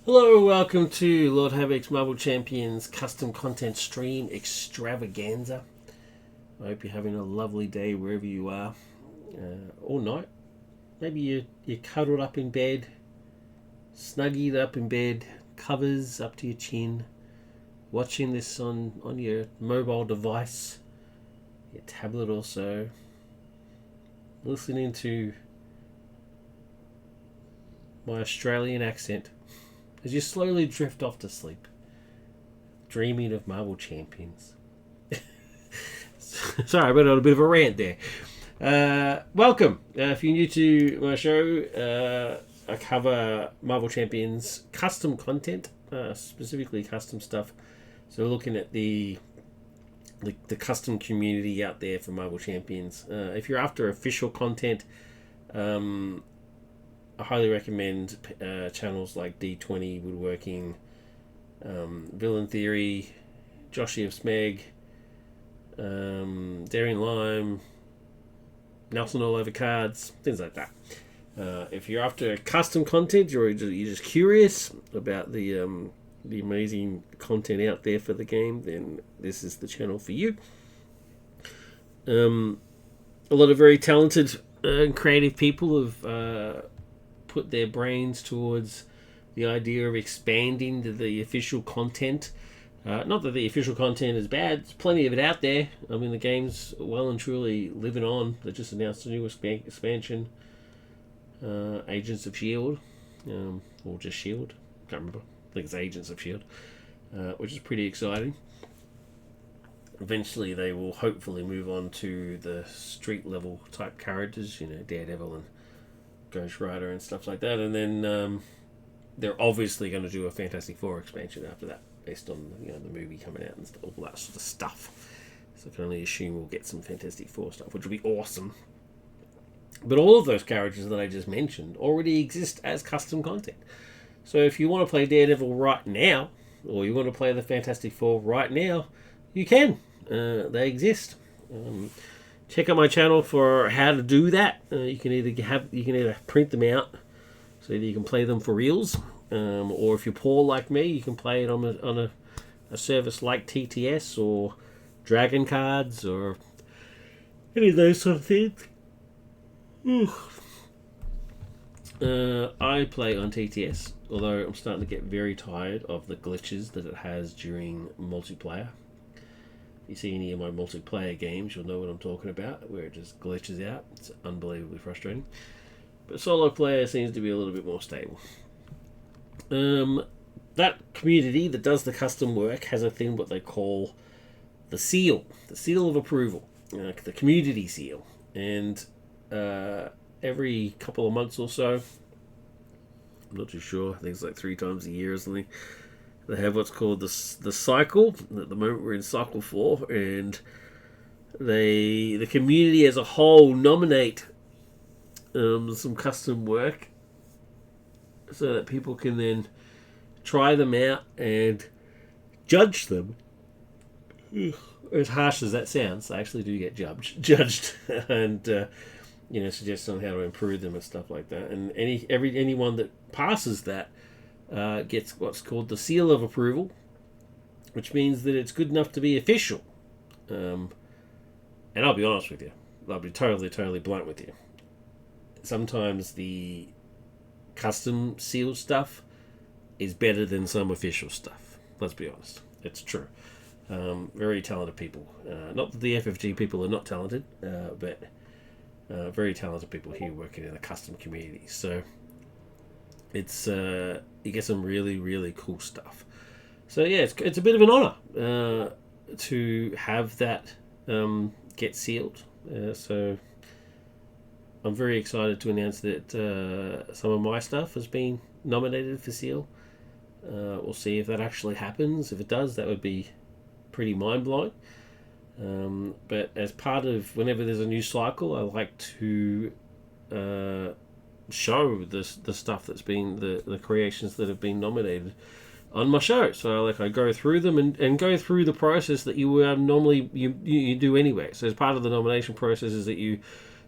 Hello, welcome to Lord Havoc's Marvel Champions custom content stream extravaganza. I hope you're having a lovely day wherever you are, or night. Maybe you're cuddled up in bed, snuggied up in bed, covers up to your chin, watching this on your mobile device, your tablet also, listening to my Australian accent as you slowly drift off to sleep, dreaming of Marvel Champions. Sorry, I went on a bit of a rant there. Welcome. If you're new to my show, I cover Marvel Champions custom content, specifically custom stuff. So we're looking at the custom community out there for Marvel Champions. If you're after official content, I highly recommend channels like D20 Woodworking, Villain Theory, Joshi of Smeg, Daring Lime, Nelson All Over Cards, things like that. If you're after custom content, you're just curious about the amazing content out there for the game, then this is the channel for you. A lot of very talented and creative people have put their brains towards the idea of expanding the official content. Not that the official content is bad, there's plenty of it out there. I mean, the game's well and truly living on. They just announced a new expansion, Agents of S.H.I.E.L.D., or just S.H.I.E.L.D., can't remember. I think it's Agents of S.H.I.E.L.D., which is pretty exciting. Eventually they will hopefully move on to the street level type characters, Daredevil and Ghost Rider and stuff like that, and then they're obviously going to do a Fantastic Four expansion after that, based on the movie coming out and all that sort of stuff. So I can only assume we'll get some Fantastic Four stuff, which will be awesome. But all of those characters that I just mentioned already exist as custom content. So if you want to play Daredevil right now, or you want to play the Fantastic Four right now, you can. They exist. Check out my channel for how to do that. You can either print them out so that you can play them for reals, or if you're poor like me, you can play it on a service like TTS or Dragon Cards or any of those sort of things. I play on TTS, although I'm starting to get very tired of the glitches that it has during multiplayer. If you see any of my multiplayer games, you'll know what I'm talking about, where it just glitches out. It's unbelievably frustrating. But solo player seems to be a little bit more stable. That community that does the custom work has a thing what they call the seal of approval, the community seal. And every couple of months or so, I'm not too sure, I think it's like 3 times a year or something, they have what's called the cycle. At the moment we're in cycle 4, and the community as a whole nominate some custom work so that people can then try them out and judge them. As harsh as that sounds, I actually do get judged and suggest on how to improve them and stuff like that. And anyone that passes that gets what's called the seal of approval, which means that it's good enough to be official. And I'll be honest with you, I'll be totally blunt with you. Sometimes the custom seal stuff is better than some official stuff. Let's be honest, it's true. Very talented people. Not that the FFG people are not talented, but very talented people here working in the custom community. So it's you get some really cool stuff. So yeah, it's a bit of an honor to have that get sealed. So I'm very excited to announce that some of my stuff has been nominated for seal. We'll see if that actually happens. If it does, that would be pretty mind-blowing. But as part of whenever there's a new cycle, I like to show the stuff that's been the creations that have been nominated on my show. So I go through them and go through the process that you normally you do anyway. So as part of the nomination process is that you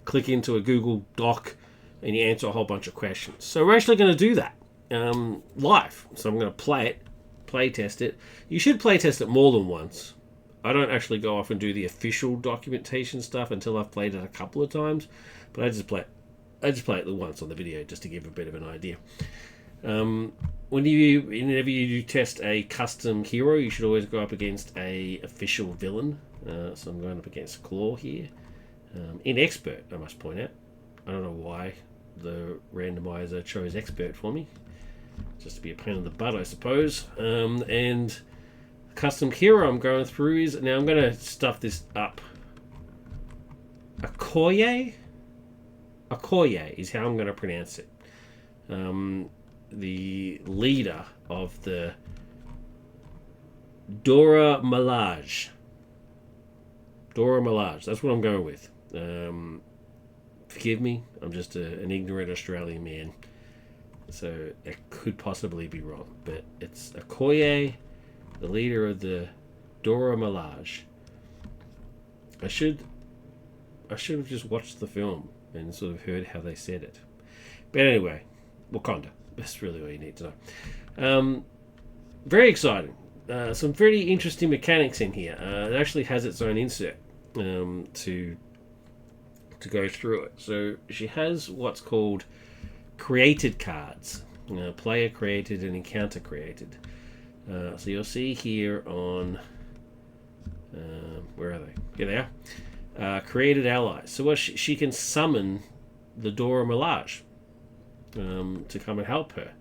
click into a Google Doc and you answer a whole bunch of questions. So we're actually going to do that. live. So I'm going to play test it. You should play test it more than once. I don't actually go off and do the official documentation stuff until I've played it a couple of times, but I just play it the once on the video just to give a bit of an idea. Whenever you test a custom hero, you should always go up against a official villain. So I'm going up against Claw here. In Expert, I must point out. I don't know why the randomizer chose Expert for me. Just to be a pain in the butt, I suppose. And custom hero I'm going through is... Now I'm going to stuff this up. Okoye? Okoye is how I'm going to pronounce it. The leader of the Dora Milaje. Dora Milaje. That's what I'm going with. Forgive me. I'm just an ignorant Australian man. So it could possibly be wrong. But it's Okoye, the leader of the Dora Milaje. I should have just watched the film and sort of heard how they said it. But anyway, Wakanda. That's really all you need to know. Very exciting. Some very interesting mechanics in here. It actually has its own insert to go through it. So she has what's called created cards. Player created and encounter created. So you'll see here on... where are they? Here they are. Created allies. So what she can summon the Dora Milaje to come and help her.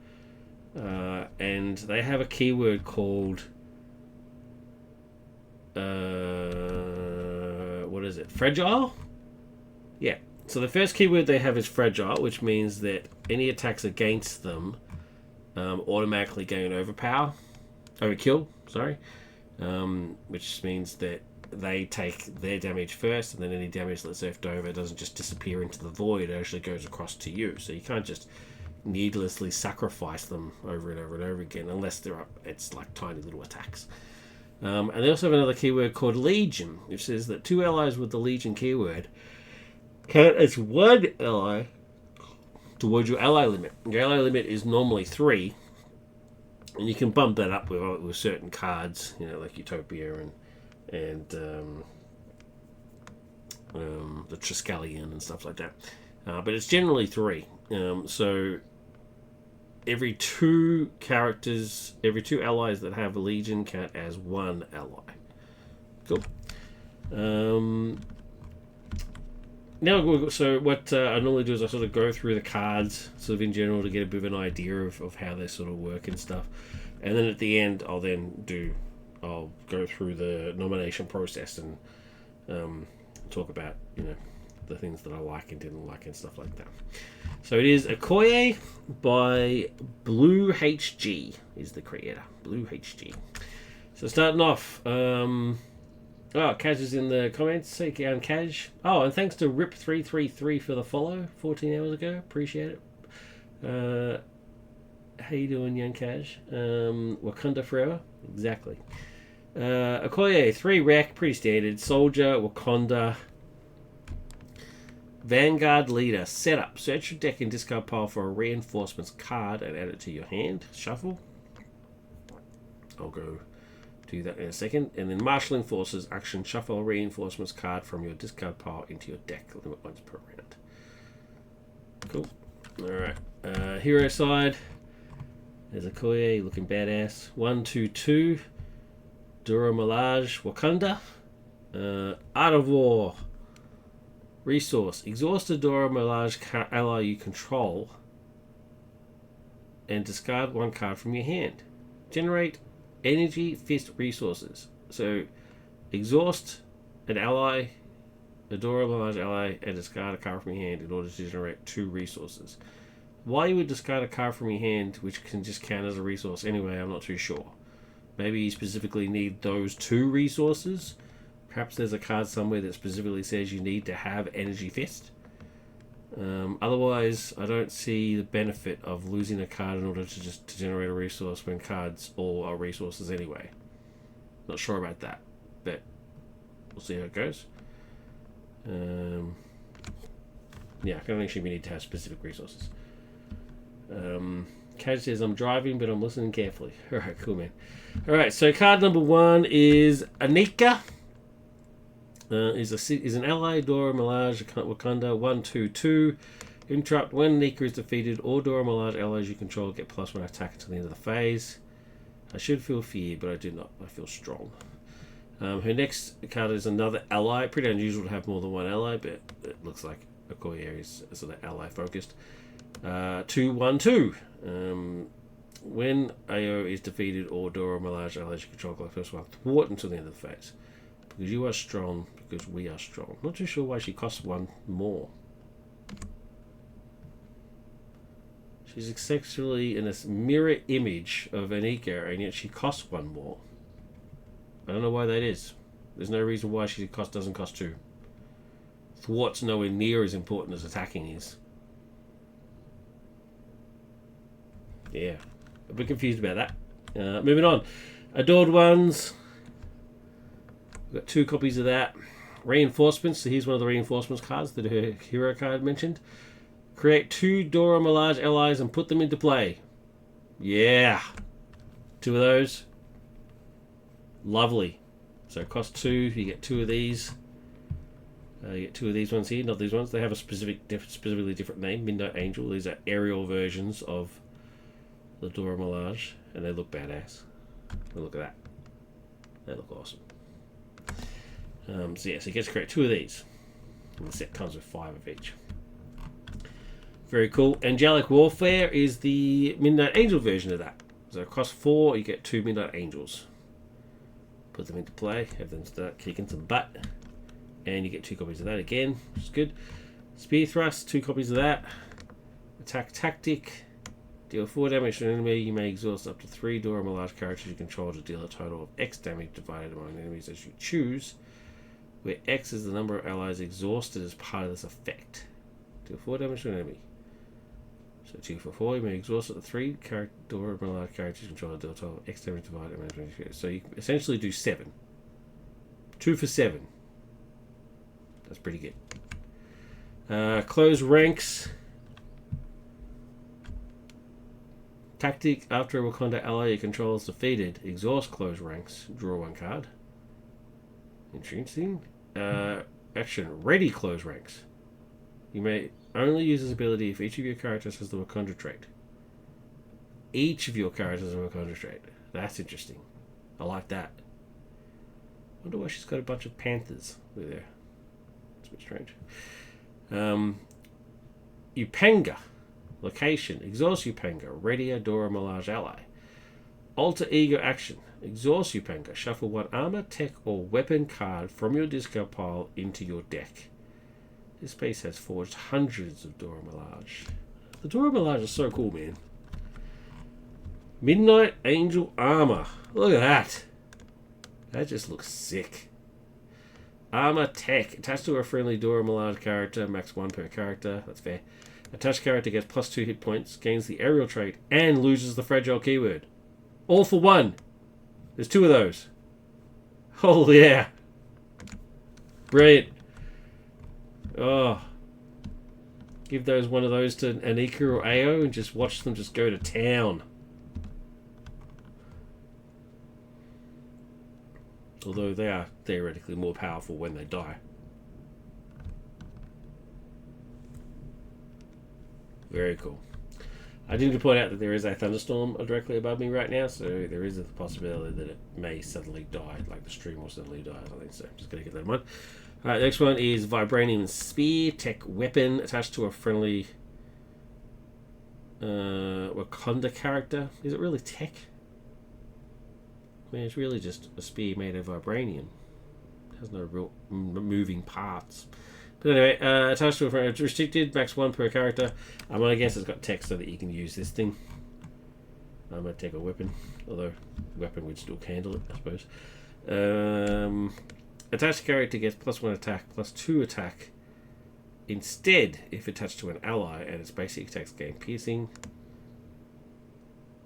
And they have a keyword called... what is it? Fragile? Yeah. So the first keyword they have is fragile, which means that any attacks against them automatically gain overkill, sorry. Which means that they take their damage first, and then any damage that's left over doesn't just disappear into the void, it actually goes across to you. So you can't just needlessly sacrifice them over and over and over again unless it's like tiny little attacks. And they also have another keyword called Legion, which says that 2 allies with the Legion keyword count as 1 ally towards your ally limit. Your ally limit is normally 3, and you can bump that up with certain cards, like Utopia and the Triskelion and stuff like that. But it's generally 3. So every 2 allies that have a Legion count as 1 ally. Cool. Now, so what I normally do is I sort of go through the cards, sort of in general, to get a bit of an idea of how they sort of work and stuff. And then at the end, I'll go through the nomination process and talk about, the things that I like and didn't like and stuff like that. So it is Okoye by Bluehg is the creator. Bluehg. So starting off, Kaz is in the comments. Say down, Kaz. Oh, and thanks to Rip333 for the follow 14 hours ago. Appreciate it. How you doing, young Kaz? Wakanda forever. Exactly. Okoye, 3 rec, pretty standard. Soldier, Wakanda. Vanguard leader. Setup. Search your deck and discard pile for a reinforcements card and add it to your hand. Shuffle. I'll go do that in a second. And then marshalling forces. Action. Shuffle a reinforcements card from your discard pile into your deck. Limit once per round. Cool. Alright. Hero side. There's Okoye looking badass. 1/2/2. Dora Milaje. Wakanda. Art of War. Resource. Exhaust a Dora Milaje ally you control and discard 1 card from your hand. Generate energy fist resources. So exhaust an ally, a Dora Milaje ally, and discard a card from your hand in order to generate 2 resources. Why you would discard a card from your hand which can just count as a resource anyway, I'm not too sure. Maybe you specifically need those 2 resources. Perhaps there's a card somewhere that specifically says you need to have Energy Fist. Otherwise, I don't see the benefit of losing a card in order to generate a resource when cards all are resources anyway. Not sure about that, but we'll see how it goes. Yeah, I don't actually need to have specific resources. Kaj says, I'm driving, but I'm listening carefully. Alright, cool, man. Alright, so card number 1 is Anika. Is an ally, Dora Milaje, Wakanda, 1/2/2. Interrupt when Anika is defeated, all Dora Milaje allies you control get +1 attack until the end of the phase. I should feel fear, but I do not. I feel strong. Her next card is another ally. Pretty unusual to have more than one ally, but it looks like Okoye is sort of ally focused. 2/1/2. When AO is defeated, or Dora Milaje allies you control get +1 thwart until the end of the phase. Because you are strong, because we are strong. Not too sure why she costs 1 more. She's essentially in a mirror image of Anika, and yet she costs 1 more. I don't know why that is. There's no reason why she doesn't cost 2. Thwart's nowhere near as important as attacking is. Yeah, a bit confused about that. Moving on. Adored Ones. We've got 2 copies of that. Reinforcements. So here's one of the reinforcements cards that her hero card mentioned. Create 2 Dora Milaje allies and put them into play. Yeah. 2 of those. Lovely. So it costs 2. You get 2 of these. You get 2 of these ones here. Not these ones. They have a specifically different name. Midnight Angel. These are aerial versions of the Dora Milaje. And they look badass. Look at that. They look awesome. So you get to create 2 of these. And the set comes with 5 of each. Very cool. Angelic Warfare is the Midnight Angel version of that. So it costs 4, you get 2 Midnight Angels. Put them into play, have them start kicking some butt. And you get 2 copies of that again, which is good. Spear Thrust, 2 copies of that. Attack Tactic. Deal 4 damage to an enemy. You may exhaust up to 3 Dora Milaje characters you control to deal a total of X damage divided among enemies as you choose, where X is the number of allies exhausted as part of this effect. Deal 4 damage to an enemy. So 2 for 4, you may exhaust up to 3 Dora Milaje characters you control to deal a total of X damage divided among enemies. So you essentially do 7. 2 for 7. That's pretty good. Close ranks. Tactic, after a Wakanda ally you control is defeated, exhaust close ranks, draw 1 card. Interesting. Action, ready close ranks. You may only use this ability if each of your characters has the Wakanda trait. Each of your characters has a Wakanda trait. That's interesting. I like that. Wonder why she's got a bunch of panthers with her. It's a bit strange. Upanga. Location. Exhaust Upanga. Ready a Dora Milaje ally. Alter Ego action. Exhaust Upanga. Shuffle 1 armor, tech, or weapon card from your discard pile into your deck. This base has forged hundreds of Dora Milaje. The Dora Milaje is so cool, man. Midnight Angel armor. Look at that. That just looks sick. Armor tech. Attached to a friendly Dora Milaje character. Max 1 per character. That's fair. Attached character gets +2 hit points, gains the aerial trait, and loses the fragile keyword. All for 1. There's 2 of those. Oh, yeah. Brilliant. Oh. Give those one of those to Anika or AO and just watch them just go to town. Although they are theoretically more powerful when they die. Very cool. I do need to point out that there is a thunderstorm directly above me right now, so there is a possibility that it may suddenly die, like the stream will suddenly die or something, so I'm just going to get that in mind. Alright, next one is Vibranium Spear, tech weapon attached to a friendly Wakanda character. Is it really tech? I mean, it's really just a spear made of vibranium. It has no real moving parts. But anyway, attached to a friend, restricted, max 1 per character. I guess it's got text so that you can use this thing. I'm going to take a weapon, although weapon would still handle it, I suppose. Attached character gets +1 attack, +2 attack. Instead, if attached to an ally and its basic attacks gain piercing.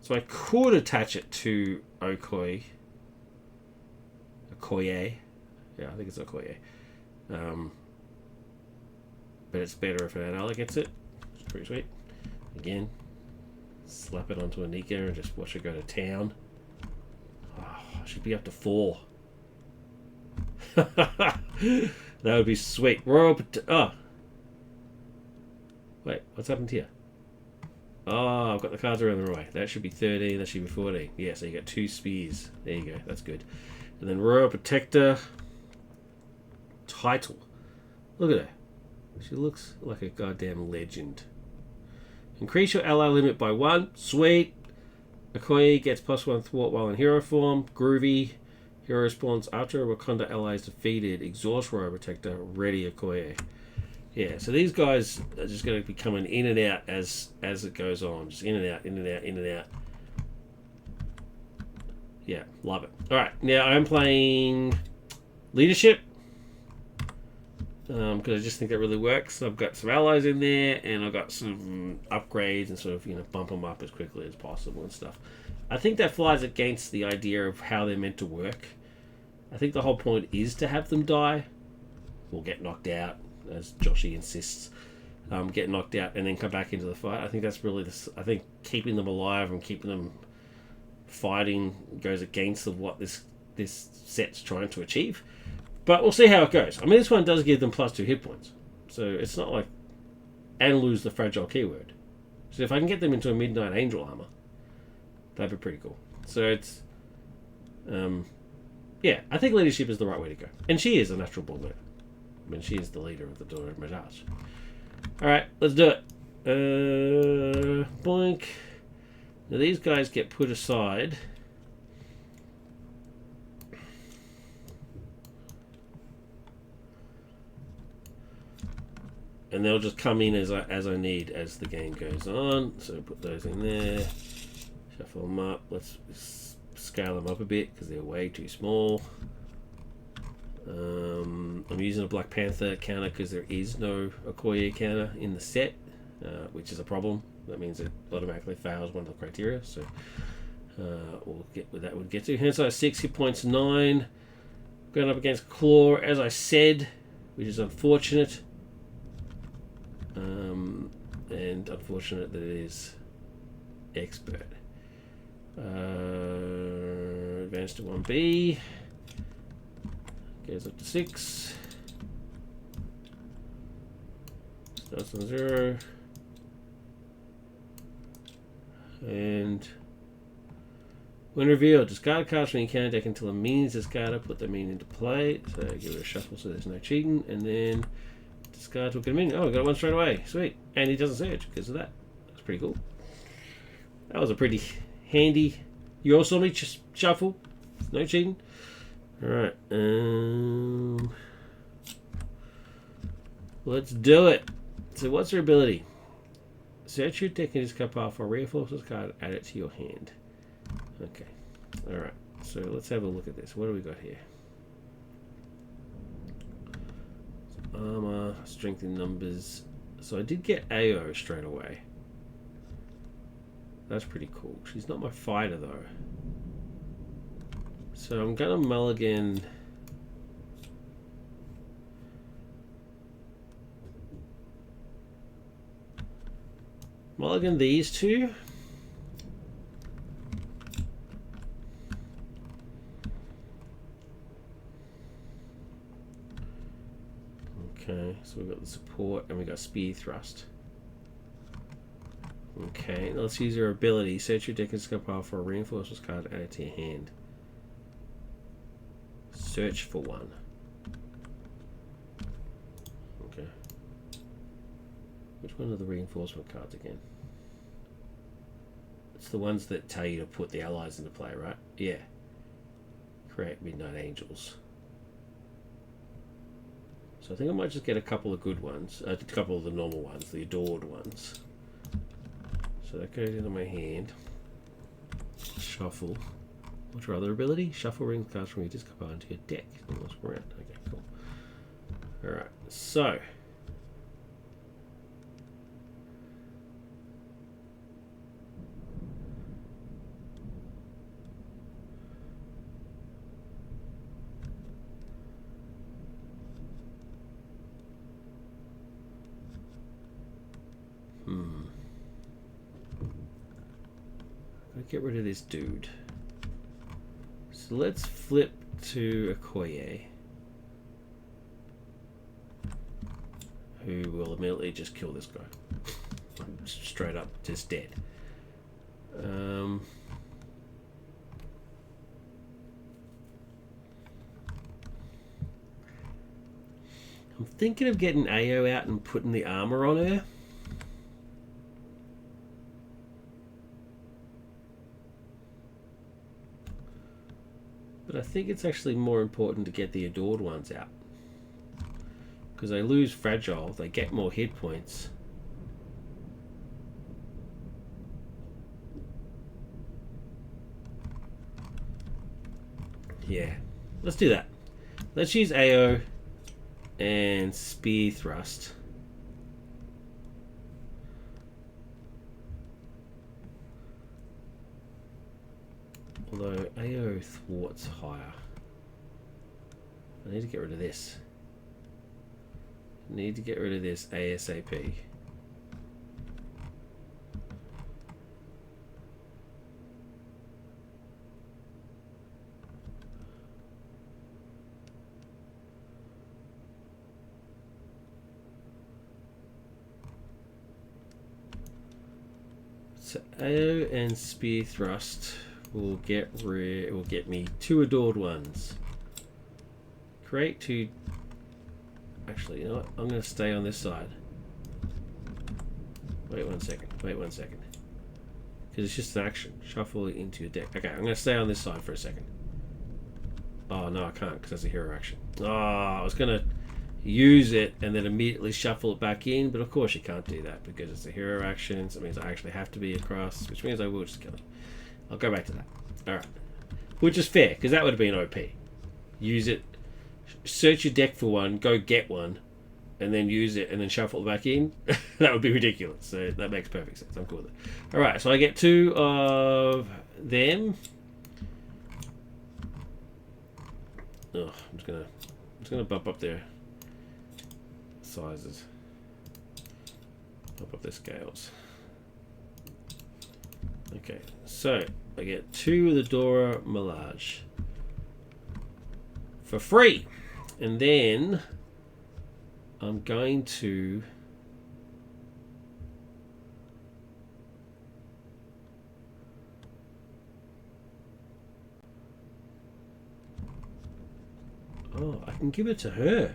So I could attach it to Okoye. Okoye. Yeah, I think it's Okoye. But it's better if an ally gets it. It's pretty sweet. Again, Slap it onto Anika and just watch her go to town. Oh, I should be up to 4. That would be sweet. Oh. Wait, what's happened here? Oh, I've got the cards around the wrong way. That should be 13, that should be 14. Yeah, so you got 2 spears. There you go, that's good. And then Royal Protector. Title. Look at her. She looks like a goddamn legend. Increase your ally limit by 1. Sweet. Okoye gets +1 thwart while in hero form. Groovy. Hero spawns after a Wakanda ally is defeated. Exhaust Royal Protector. Ready Okoye. Yeah, so these guys are just going to be coming in and out as it goes on. Just in and out, in and out, in and out. Yeah, love it. Alright, now I'm playing Leadership. Because I just think that really works. I've got some allies in there, and I've got some upgrades and sort of, you know, bump them up as quickly as possible and stuff. I think that flies against the idea of how they're meant to work. I think the whole point is to have them die or get knocked out, as Joshi insists, get knocked out and then come back into the fight. I think that's really I think keeping them alive and keeping them fighting goes against what this set's trying to achieve. But we'll see how it goes. I mean, this one does give them +2 hit points, so it's not like and lose the fragile keyword. So if I can get them into a Midnight Angel armor, that'd be pretty cool. So it's yeah, I think Leadership is the right way to go, and she is a natural born leader. I mean, she is the leader of the Dora Milaje. Alright, let's do it. Boink. Now these guys get put aside. And they'll just come in as I need as the game goes on. So put those in there. Shuffle them up. Let's scale them up a bit because they're way too small. I'm using a Black Panther counter because there is no Okoye counter in the set, which is a problem. That means it automatically fails one of the criteria. So we'll get what that would get to. Hand size 6, hit points 9. Going up against Claw, as I said, which is unfortunate. And unfortunate that it is expert. Advance to 1B. Goes up to 6. Starts on 0. And when revealed, discard cards from your counter deck until a minion is discarded. Put the minion into play. So give it a shuffle so there's no cheating. And then discard to a minion. Oh, we got one straight away. Sweet. And he doesn't search because of that. That's pretty cool. That was a pretty handy. You also need to shuffle. No cheating. Alright. Let's do it. So what's her ability? Search your deck and discard powerful reinforcements card. Add it to your hand. Okay. Alright. So let's have a look at this. What do we got here? Armor, strength in numbers. So I did get AO straight away. That's pretty cool. She's not my fighter though. So I'm gonna mulligan. Mulligan these two. Okay, so we've got the support and we've got speed thrust. Okay, let's use your ability. Search your deck and discard power for a reinforcements card, add it to your hand. Search for one. Okay. Which one are the reinforcement cards again? It's the ones that tell you to put the allies into play, right? Yeah. Create Midnight Angels. So I think I might just get a couple of good ones. A couple of the normal ones, the adored ones. So that goes into my hand. Shuffle. What's your other ability? Shuffle ring cards from your discard pile into your deck. Almost around. Okay, cool. Alright, so. get rid of this dude. So let's flip to Okoye, who will immediately just kill this guy. Straight up, just dead. I'm thinking of getting AO out and putting the armor on her. But I think it's actually more important to get the adored ones out. Because they lose fragile, they get more hit points. Yeah, let's do that. Let's use AO and spear thrust. Although AO thwarts higher. I need to get rid of this. I need to get rid of this ASAP. So AO and spear thrust will get me 2 adored ones. Create 2. Actually, you know what? I'm going to stay on this side. Wait 1 second. Wait 1 second. Because it's just an action. Shuffle it into your deck. Okay, I'm going to stay on this side for a second. Oh no, I can't because that's a hero action. Oh, I was going to use it and then immediately shuffle it back in, but of course you can't do that because it's a hero action, so it means I actually have to be across, which means I will just kill him. I'll go back to that. Alright. Which is fair, because that would have been OP. Use it, search your deck for one, go get one, and then use it, and then shuffle it back in. That would be ridiculous, so that makes perfect sense. I'm cool with it. Alright, so I get 2 of them. Oh, I'm just gonna bump up their sizes. Bump up their scales. Okay, so I get 2 of the Dora Milaje for free, and then I'm going to I can give it to her.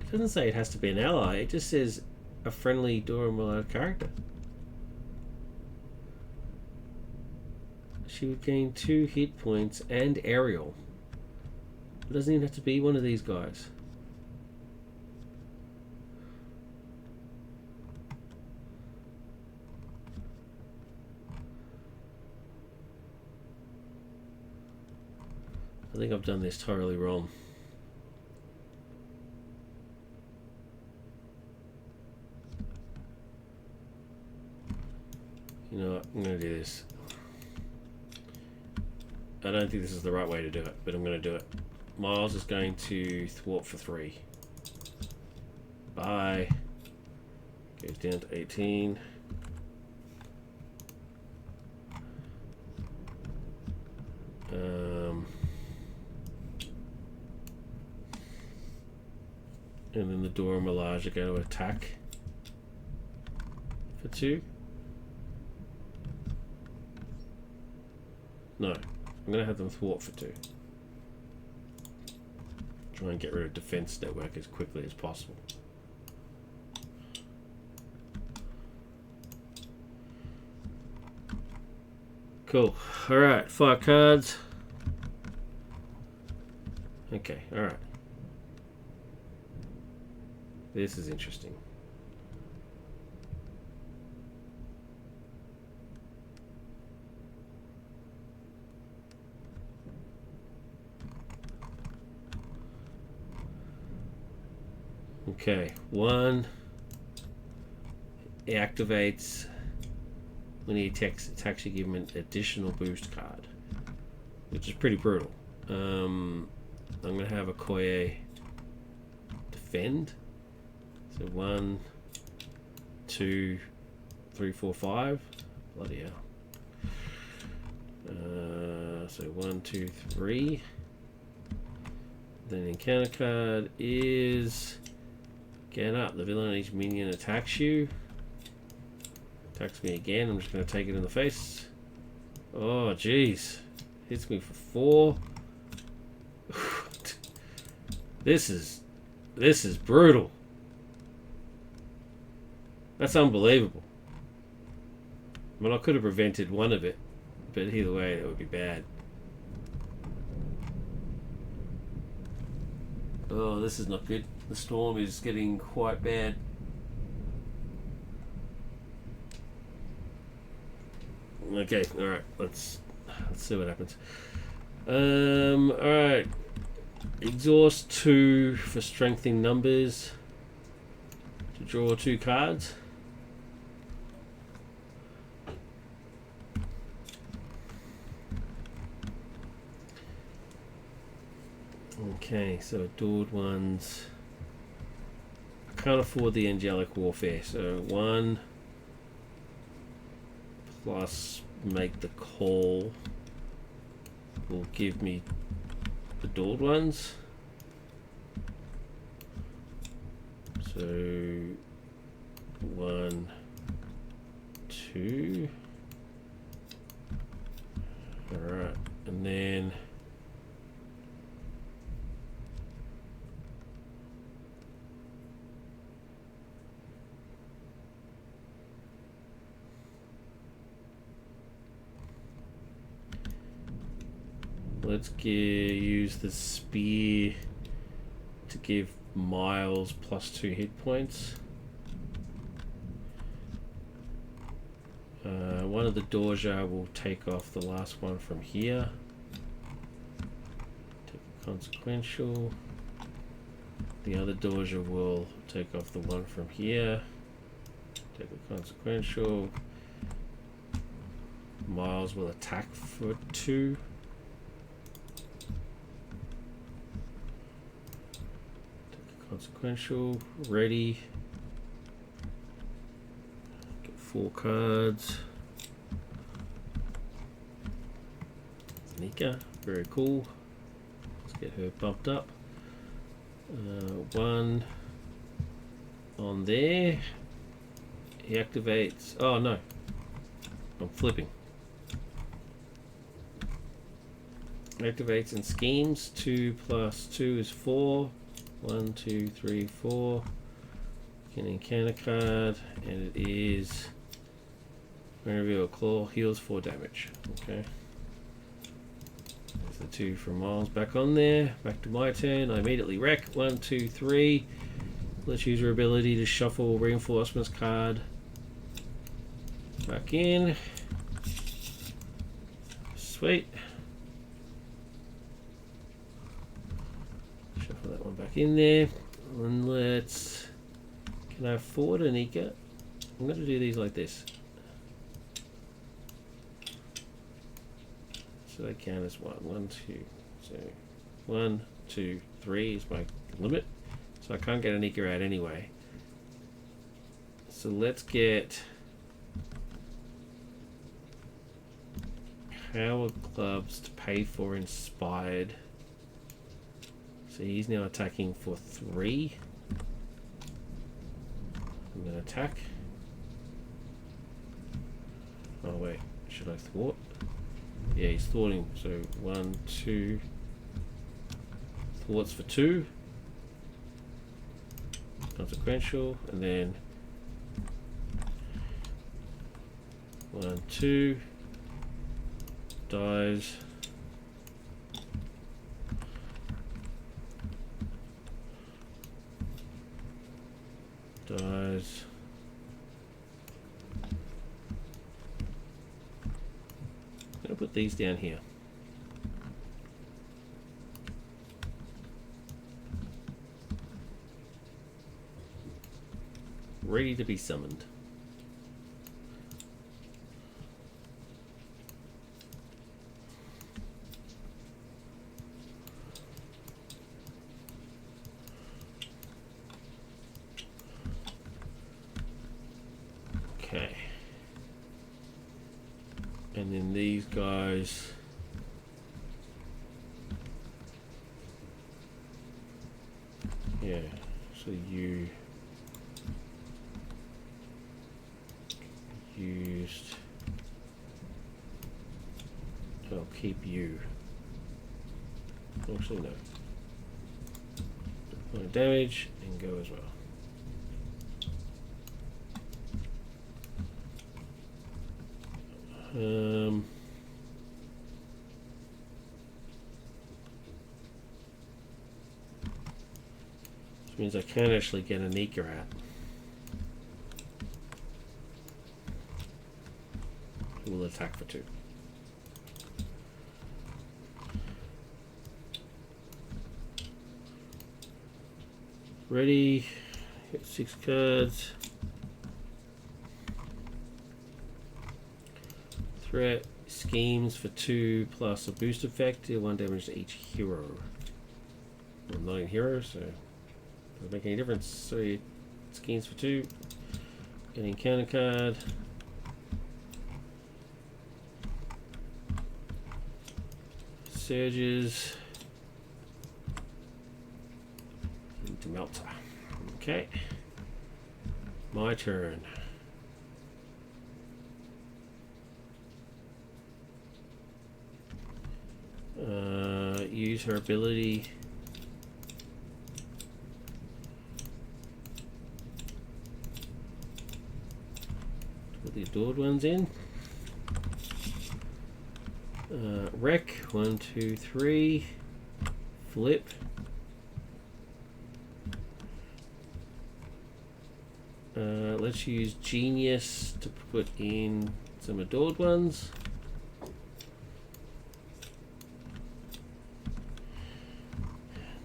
It doesn't say it has to be an ally, it just says a friendly Dora Milaje character. She would gain 2 hit points and aerial. It doesn't even have to be one of these guys. I think I've done this totally wrong. You know what? I'm going to do this. I don't think this is the right way to do it, but I'm going to do it. Miles is going to thwart for 3. Bye. Goes down to 18. And then the Dora Milaje are going to attack for 2. No, I'm going to have them thwart for 2. Try and get rid of defense network as quickly as possible. Cool. Alright, 5 cards. Okay, alright. This is interesting. Okay, 1. It activates when he attacks, you give him an additional boost card, which is pretty brutal. I'm going to have Okoye defend. So 1, 2, 3, 4, 5. bloody hell. So 1, 2, 3. Then encounter card is get up. The villain each minion attacks you. Attacks me again. I'm just going to take it in the face. Oh, jeez. Hits me for 4. This is brutal. That's unbelievable. I mean, I could have prevented one of it, but either way, it would be bad. Oh, this is not good. The storm is getting quite bad. Okay, alright, let's see what happens. Alright. Exhaust 2 for strengthening numbers. To draw 2 cards. Okay, so adored ones. I can't afford the angelic warfare, so 1 plus make the call will give me adored ones. So 1, 2. Alright, and then let's use the spear to give Miles plus 2 hit points. One of the Dorja will take off the last one from here. Take a consequential. The other Dorja will take off the one from here. Take a consequential. Miles will attack for 2. Consequential, ready. Get 4 cards. Nika, very cool. Let's get her bumped up. 1 on there. He activates. Oh no, I'm flipping. Activates and schemes. 2 plus 2 is 4. 1, 2, 3, 4. Can encounter card, and it is when reveal a claw, heals 4 damage. Okay. There's the 2 from Miles back on there. Back to my turn. I immediately wreck. 1, 2, 3. Let's use her ability to shuffle reinforcements card back in. Sweet. Shuffle that one back in there. And let's... Can I afford a Nika? I'm going to do these like this. So they count as 1, 1, 2. So 1, 2, 3 is my limit. So I can't get a Nika out anyway. So let's get Power Gloves to pay for Inspired. So he's now attacking for 3. I'm going to attack. Oh wait, should I thwart? Yeah, he's thwarting. So 1, 2. Thwarts for 2. Consequential, and then 1, 2. Dies. Dies. I'm going to put these down here. Ready to be summoned. Okay. And then these guys. Yeah, so you used. I'll keep you. Actually, no. Point damage and go as well. Which means I can actually get a Nika at. Who will attack for 2. Ready. Hit 6 cards. Threat. Schemes for 2 plus a boost effect. Deal 1 damage to each hero. I'm not a hero, so doesn't make any difference. So schemes for 2. Getting counter card. Surges. Into Melter. Okay. My turn. Use her ability. Put the adored ones in. Wreck. 1, 2, 3. Flip. Let's use Genius to put in some adored ones.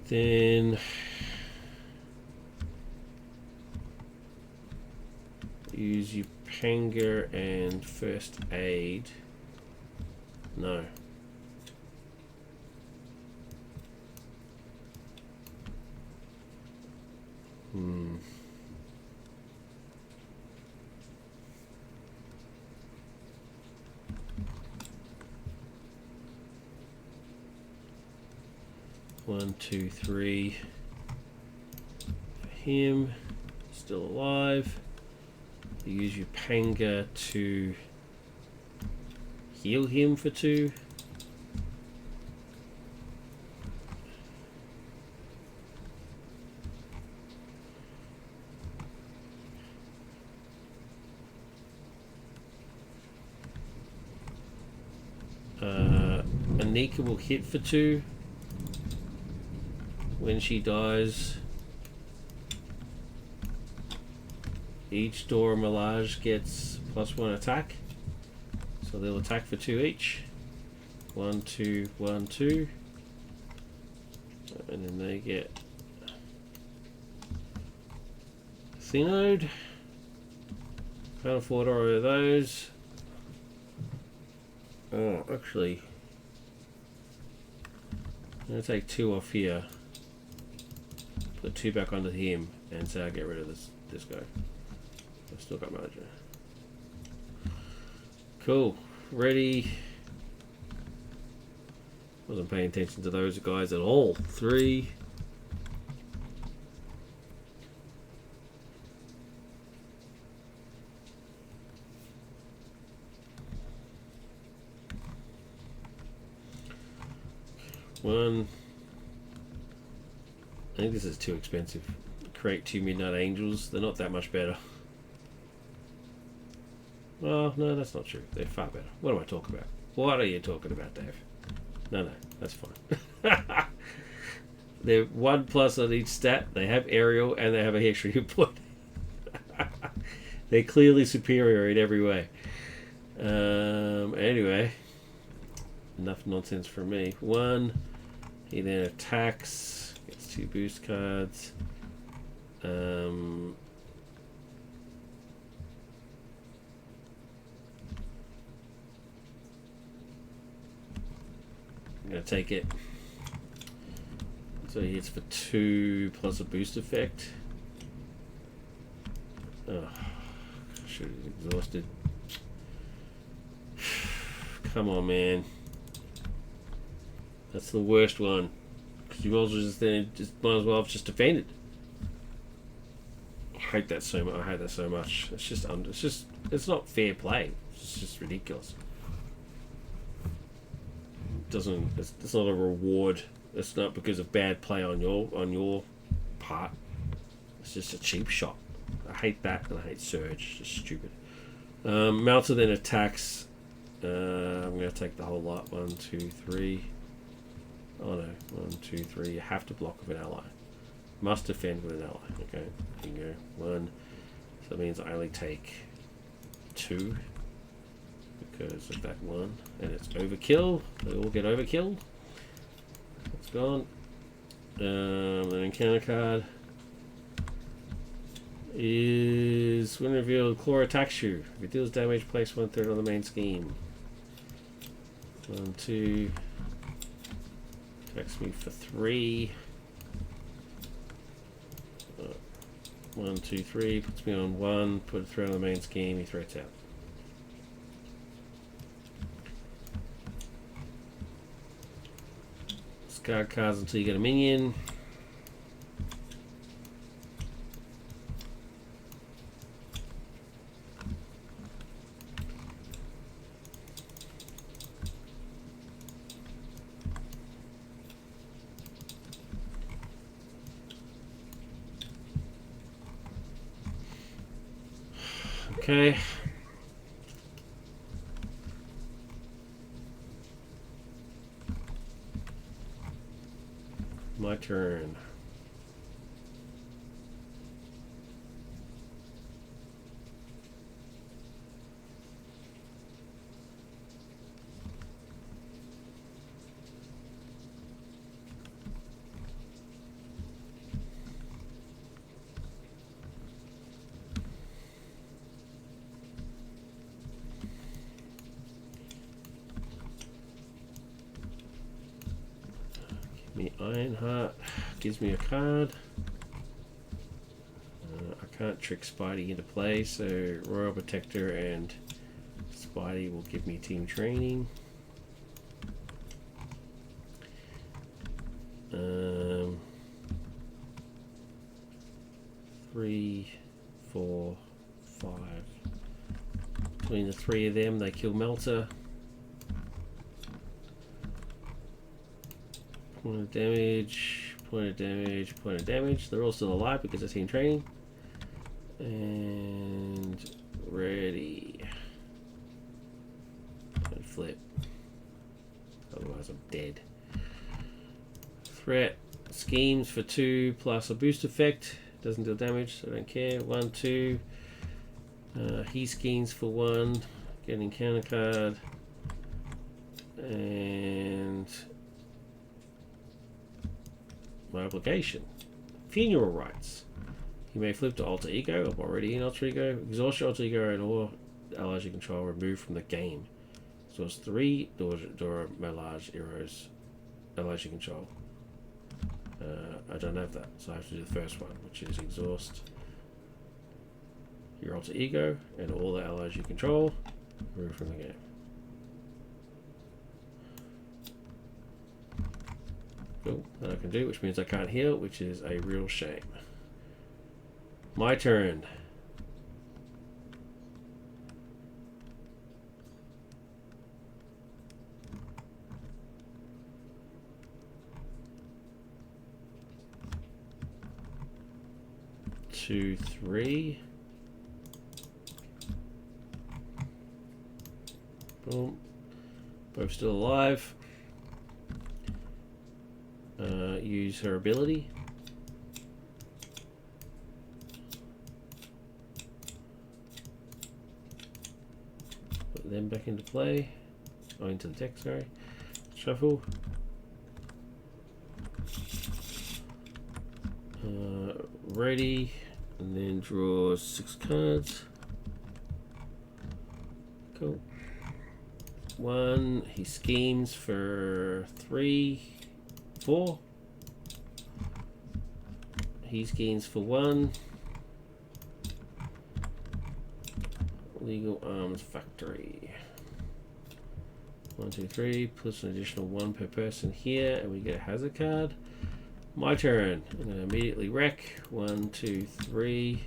Then use Upanga and First Aid. No. One, two, three. For him, still alive. You use Upanga to heal him for 2. Anika will hit for 2. When she dies, each Dora Milaje gets +1 attack. So they'll attack for 2 each. 1, 2, 1, 2. And then they get Thinode. Can't afford either of those. Oh, actually, I'm going to take 2 off here. Put 2 back onto him and say I'll get rid of this guy. I've still got margin. Cool. Ready. Wasn't paying attention to those guys at all. 3. One. I think this is too expensive. Create 2 Midnight Angels. They're not that much better. Well, no, that's not true. They're far better. What am I talking about? What are you talking about, Dave? No, that's fine. They're 1+ on each stat. They have aerial and they have a extra hit point. They're clearly superior in every way. Anyway, enough nonsense for me. 1. He then attacks. Gets 2 boost cards. I'm gonna take it. So he hits for 2 plus a boost effect. Oh, should have exhausted. Come on, man. That's the worst one. Because you might as well have just defended. I hate that so much. I hate that so much. It's not fair play. It's just ridiculous. It's not a reward. It's not because of bad play on your part. It's just a cheap shot. I hate that, and I hate Surge. It's just stupid. Melter then attacks. I'm going to take the whole lot. 1, 2, 3. Oh no. 1, 2, 3. You have to block with an ally. Must defend with an ally. Okay. Here you go. 1. So that means I only take 2. Because of that 1. And it's overkill. They all get overkill. It's gone. An encounter card is when revealed, Claw attacks you. If it deals damage, place 1/3 on the main scheme. 1, 2. Attacks me for 3. 1, 2, 3. Puts me on 1. Put a 3 on the main scheme. He throws out. Discard cards until you get a minion. Okay. My turn. Ironheart gives me a card. I can't trick Spidey into play, so Royal Protector and Spidey will give me team training. 3, 4, 5. Between the 3 of them, they kill Melter. Point of damage, point of damage, point of damage. They're all still alive because of team training. And ready. And flip. Otherwise I'm dead. Threat. Schemes for 2 plus a boost effect. Doesn't deal damage, so I don't care. 1, 2. He schemes for 1. Get an encounter card. And my obligation. Funeral rites. You may flip to alter ego. I'm already in alter ego. Exhaust your alter ego and all allies you control removed from the game. So it's 3 Dora Milaje heroes allies you control. I don't have that, so I have to do the first one, which is exhaust your alter ego and all the allies you control removed from the game. Cool, that I can do, which means I can't heal, which is a real shame. My turn. Two, 3. Boom. Both still alive. Use her ability. Put them back into play. Oh, into the deck, sorry. Shuffle. Ready. And then draw 6 cards. Cool. 1. He schemes for 3, 4. He schemes for 1. Legal Arms Factory. 1, 2, 3. Puts an additional 1 per person here, and we get a hazard card. My turn. I'm going to immediately wreck. 1, 2, 3.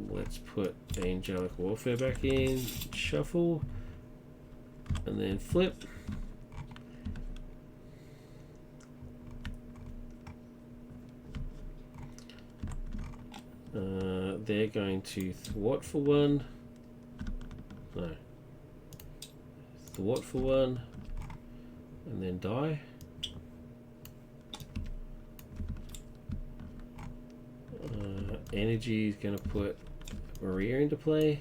Let's put Angelic Warfare back in. Shuffle. And then flip. They're going to thwart for 1. No. Thwart for 1. And then die. Energy is going to put Maria into play.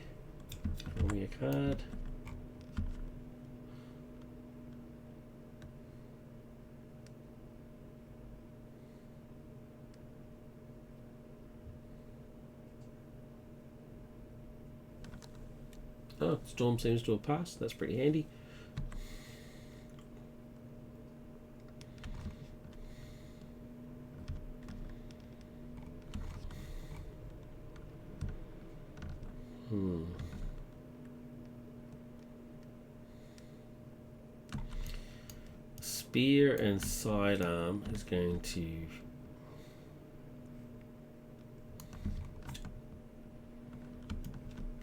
Draw me a card. Oh, Storm seems to have passed. That's pretty handy. Spear and sidearm is going to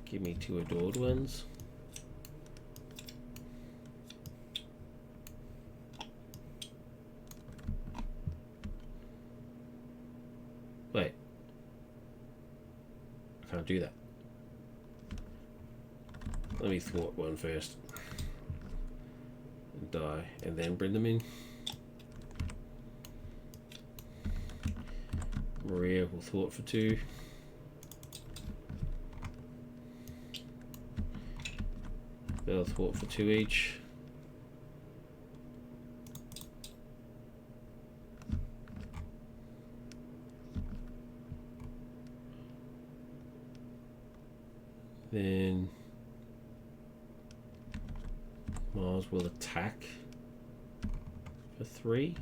give me 2 adored ones. Wait. I can't do that. Let me thwart 1 first. And die, and then bring them in. Maria will thwart for 2. They'll thwart for 2 each. Then Mars will attack for 3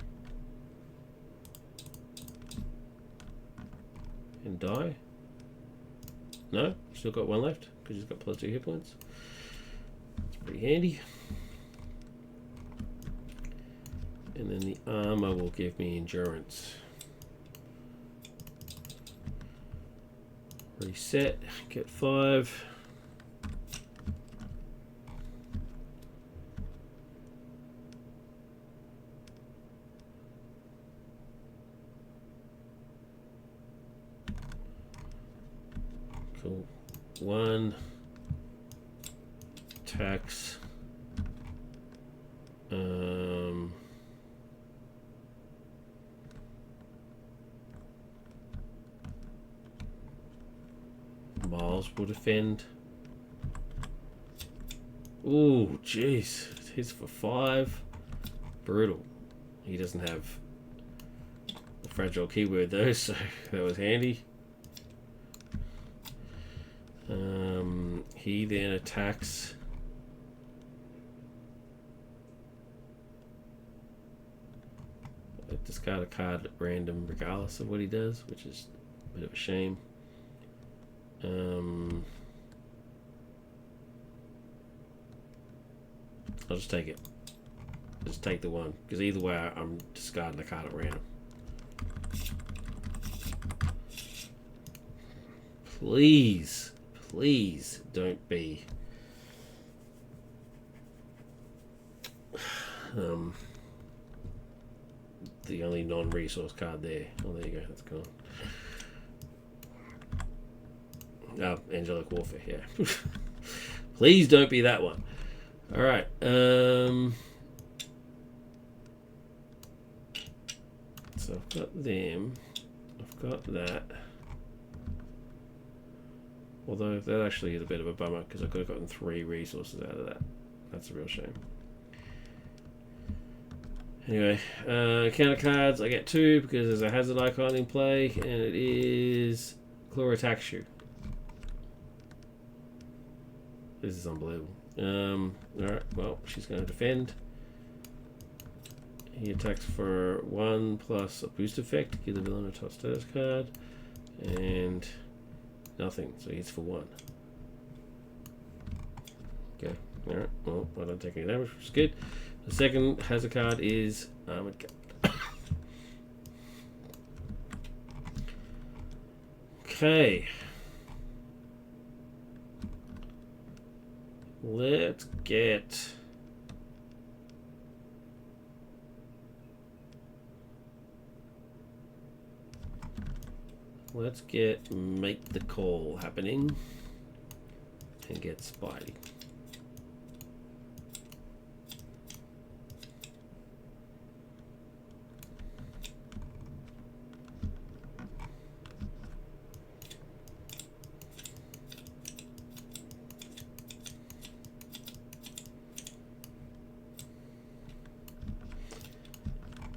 and die. No, still got 1 left because he's got +2 hit points. It's pretty handy. And then the armor will give me endurance. Reset, get 5. Cool. 1 tax. Miles will defend. Ooh, jeez. Hits for 5. Brutal. He doesn't have a fragile keyword though, so that was handy. He then attacks. Discard a card at random regardless of what he does, which is a bit of a shame. I'll just take it. Just take the 1, because either way I'm discarding a card at random. Please, please don't be the only non-resource card there. Oh, there you go. That's gone. Oh, Angelic Warfare, yeah. Please don't be that one. Alright. So I've got them. I've got that. Although that actually is a bit of a bummer because I could have gotten 3 resources out of that. That's a real shame. Anyway, counter cards, I get 2 because there's a hazard icon in play, and it is Claw attacks you. This is unbelievable. Alright, well, she's going to defend. He attacks for 1 plus a boost effect. Give the villain a top status card. And nothing, so he's for 1. Okay. Alright, well, I don't take any damage, which is good. The second hazard card is Armored Guard. Okay. Let's get... Make the Call happening and get Spidey.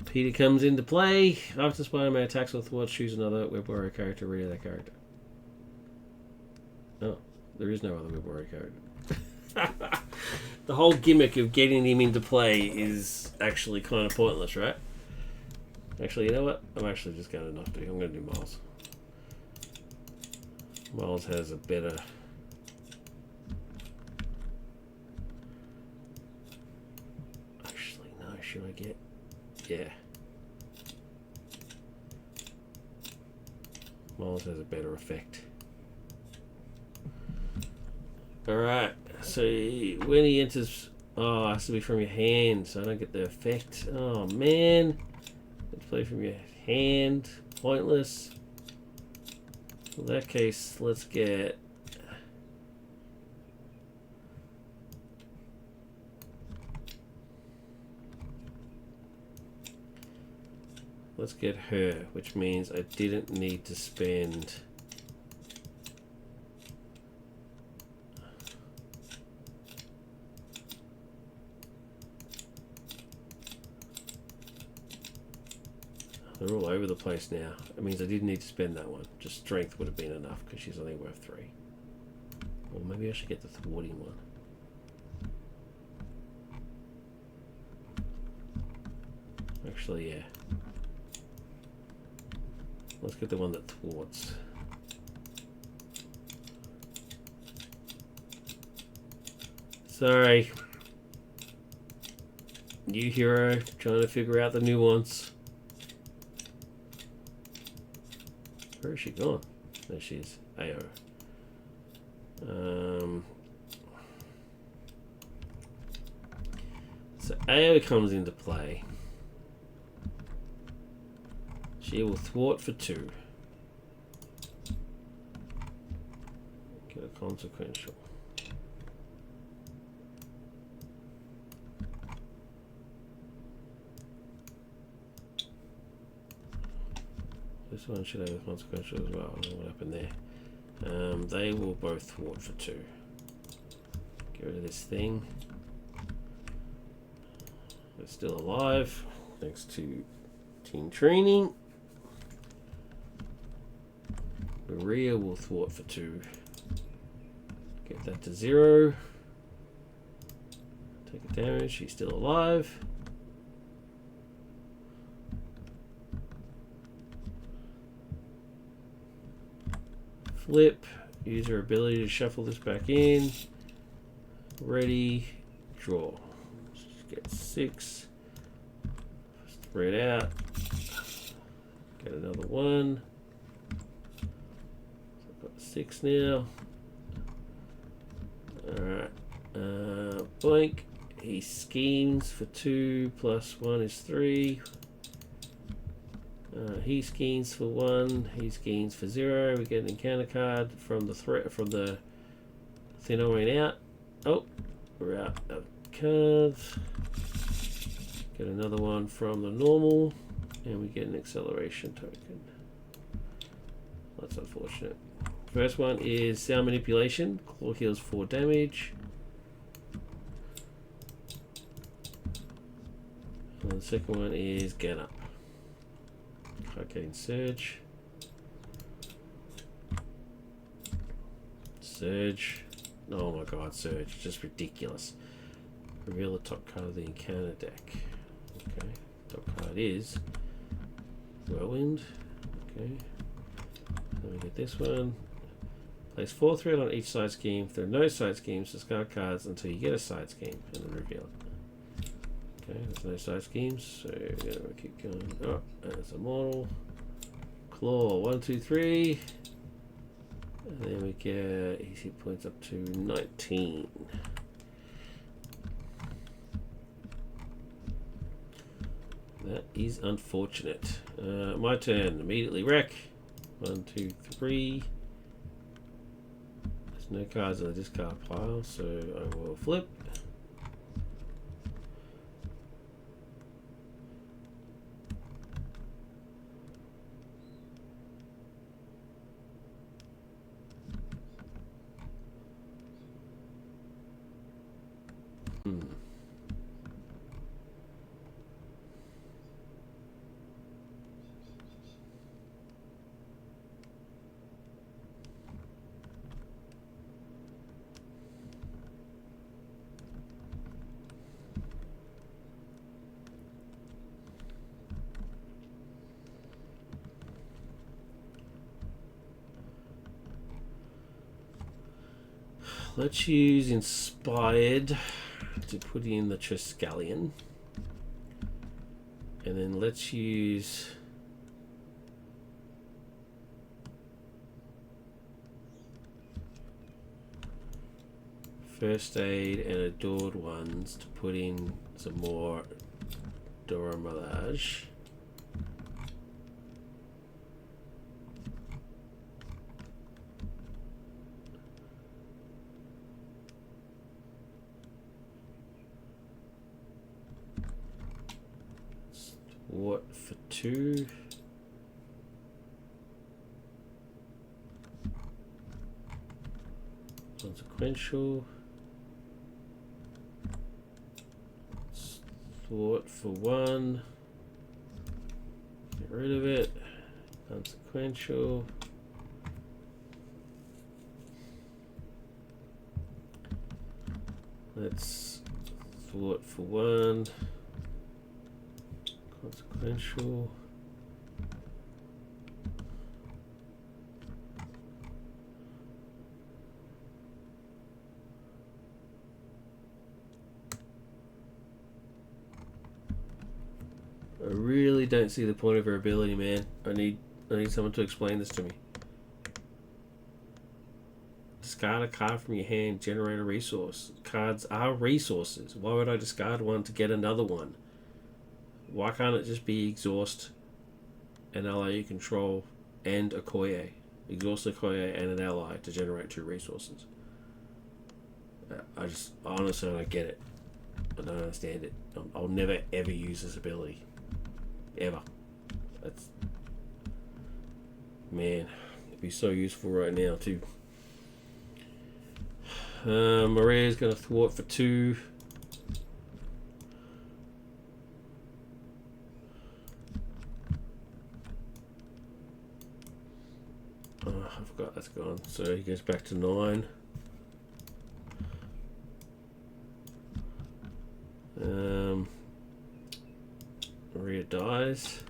Peter comes into play. After Spider-Man attacks or thwarts, choose another Web Warrior character, read that character. Oh, there is no other Web Warrior character. The whole gimmick of getting him into play is actually kind of pointless, right? Actually, you know what? I'm actually just going to not do. I'm going to do Miles. Miles has a better... Actually, no. Should I get... Yeah. Miles has a better effect. Alright, so when he enters... Oh, it has to be from your hand, so I don't get the effect. Oh, man. Let's play from your hand. Pointless. In that case, let's get... Let's get her, which means I didn't need to spend... They're all over the place now. It means I didn't need to spend that one. Just strength would have been enough because she's only worth 3. Or maybe I should get the thwarting one. Actually, yeah. Let's get the one that thwarts. Sorry. New hero, trying to figure out the nuance. Where is she gone? There she is. AO. So AO comes into play. She will thwart for 2. Get a consequential. This one should have a consequential as well. I don't know what happened there. They will both thwart for 2. Get rid of this thing. They're still alive, thanks to team training. Maria will thwart for 2. Get that to 0. Take a damage. She's still alive. Flip. Use her ability to shuffle this back in. Ready. Draw. Get 6. Spread out. Get another 1. So I've got 6 now. Alright. Blank. He schemes for 2 plus 1 is 3. He schemes for 1. He schemes for 0. We get an encounter card from the thin iron out. Oh, we're out of cards. Get another one from the normal, and we get an acceleration token. That's unfortunate. First one is sound manipulation. Claw heals 4 damage. And the second one is get up. Cocaine surge. Surge. Oh my god, surge. Just ridiculous. Reveal the top card of the encounter deck. Okay. Top card is Whirlwind. Okay. Then we get this one. Place 4 threat on each side scheme. If there are no side schemes, discard cards until you get a side scheme and then reveal it. Okay, there's no side schemes, so we're gonna keep going. Oh, there's a model. Claw 1, 2, 3. And then we get easy points up to 19. That is unfortunate. My turn. Immediately wreck. 1, 2, 3. There's no cards in the discard pile, so I will flip. Let's use Inspired to put in the Triskelion. And then let's use First Aid and Adored Ones to put in some more Dora Milaje. What for 2? Consequential. Thwart for 1. Get rid of it. Consequential. Let's thwart for 1. Consequential. I really don't see the point of her ability, man. I need someone to explain this to me. Discard a card from your hand, generate a resource. Cards are resources. Why would I discard one to get another one? Why can't it just be exhaust an ally you control and Okoye? Exhaust Okoye and an ally to generate 2 resources. I honestly don't get it. I don't understand it. I'll never ever use this ability. Ever. That's... Man, it'd be so useful right now too. Maria's going to thwart for 2. I forgot that's gone. So he goes back to 9. Maria dies.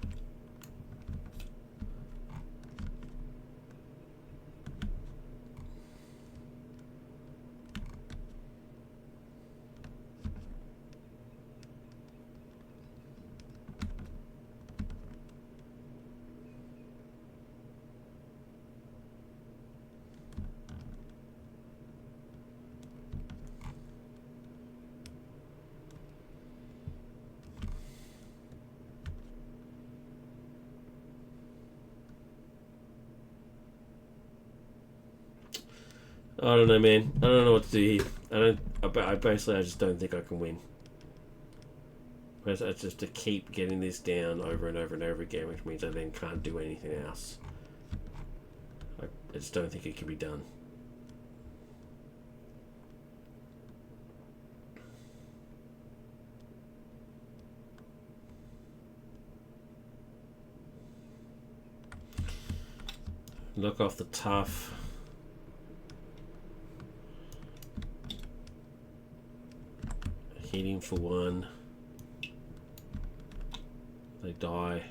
I don't know, man. I don't know what to do here. I just don't think I can win. It's just to keep getting this down over and over and over again, which means I then can't do anything else. I just don't think it can be done. Knock off the tough. Hitting for 1. They die.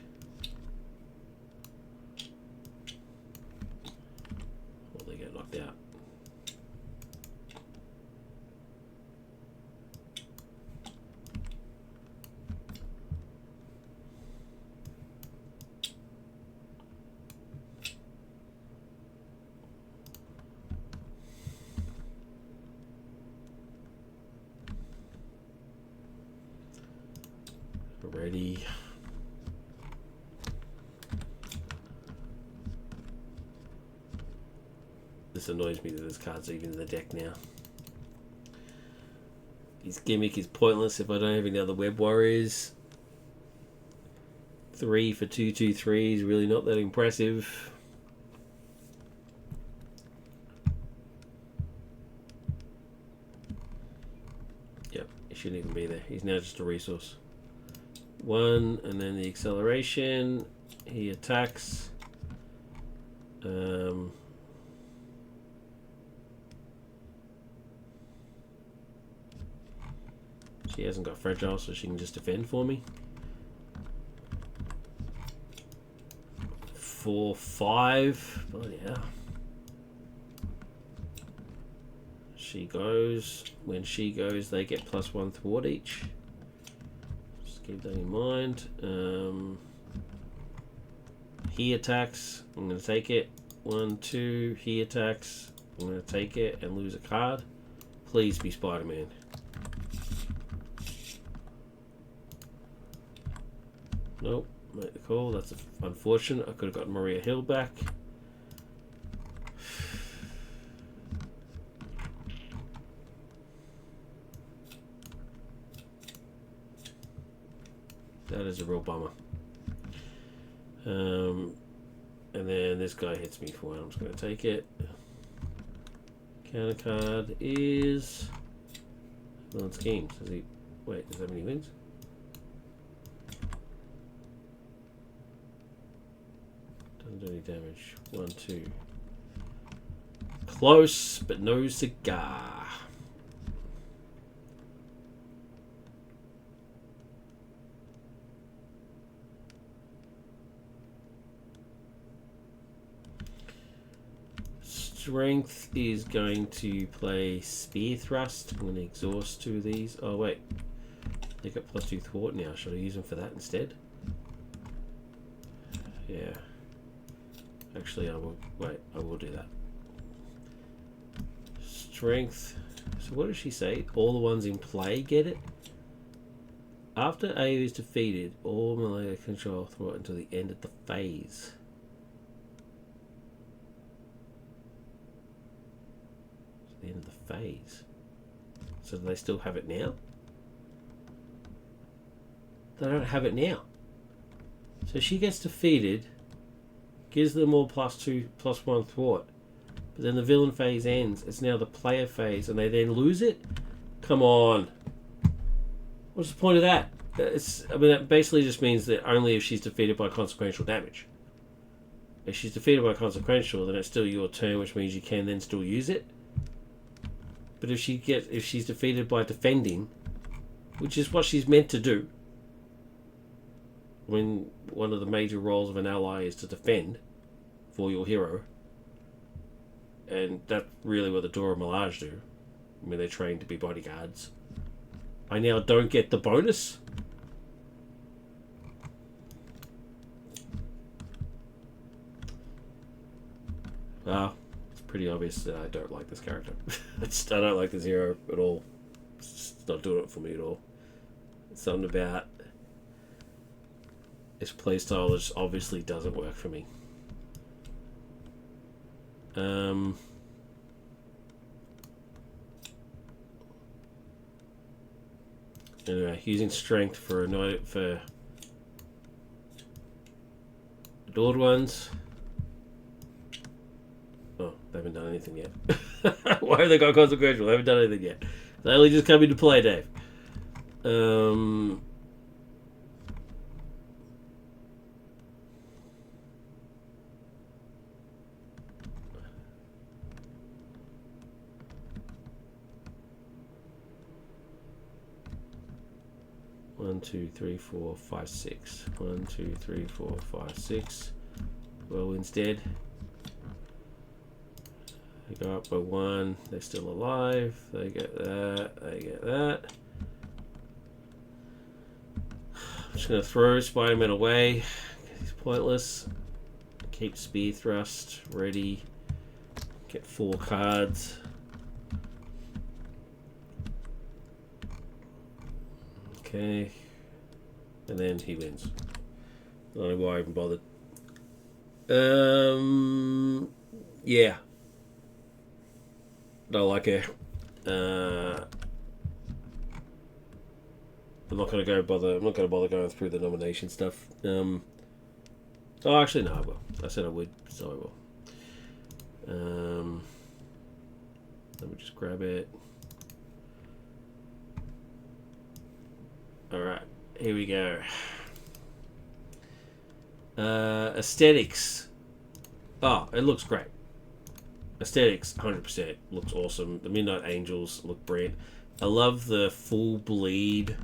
Or they get knocked out. Ready. This annoys me that this card's even in the deck now. His gimmick is pointless if I don't have any other web warriors. 3 for 2/2/3 is really not that impressive. Yep, he shouldn't even be there. He's now just a resource. 1, and then the acceleration. He attacks. She hasn't got fragile, so she can just defend for me. 4, 5. Bloody hell. She goes. When she goes, they get +1 thwart each. Just keep that in mind. He attacks. I'm going to take it. 1, 2. He attacks. I'm going to take it and lose a card. Please be Spider-Man. Nope, make the call. That's unfortunate. I could have gotten Maria Hill back. That is a real bummer. And then this guy hits me for one. I'm just going to take it. Counter card is Villain Schemes. Does he? Wait, does that mean he wins? Do any damage. 1, 2. Close, but no cigar. Strength is going to play Spear Thrust. I'm going to exhaust 2 of these. Oh wait, they got +2 thwart now. Should I use them for that instead? Yeah. Actually, I will. Wait, I will do that. Strength. So what does she say? All the ones in play get it. After A is defeated, all melee control thwart until the end of the phase. The end of the phase. So do they still have it now? They don't have it now. So she gets defeated. Gives them all +2, +1 thwart. But then the villain phase ends. It's now the player phase, and they then lose it? Come on. What's the point of that? I mean, that basically just means that only if she's defeated by consequential damage. If she's defeated by consequential, then it's still your turn, which means you can then still use it. But if she's defeated by defending, which is what she's meant to do, when one of the major roles of an ally is to defend for your hero, and that's really what the Dora Milaje do. I mean, they're trained to be bodyguards. I now don't get the bonus. Well, it's pretty obvious that I don't like this character. I don't like this hero at all. It's just not doing it for me at all. It's something about this playstyle just obviously doesn't work for me. Anyway, using strength for adored ones. Oh, they haven't done anything yet. Why have they got consequential? They haven't done anything yet. They only just come into play, Dave. 1, 2, 3, 4, 5, 6. 1, 2, 3, 4, 5, 6. Well, instead, they go up by 1. They're still alive. They get that. They get that. I'm just going to throw Spider-Man away. He's pointless. Keep Spear Thrust ready. Get 4 cards. Okay. and then he wins. I don't know why I even bothered. Yeah. Don't like her. I'm not gonna bother going through the nomination stuff. Oh, actually, no, I will. I said I would, so I will. Let me just grab it. All right, here we go. Aesthetics. Oh, it looks great. Aesthetics, 100%. Looks awesome. The Midnight Angels look brilliant. I love the full bleed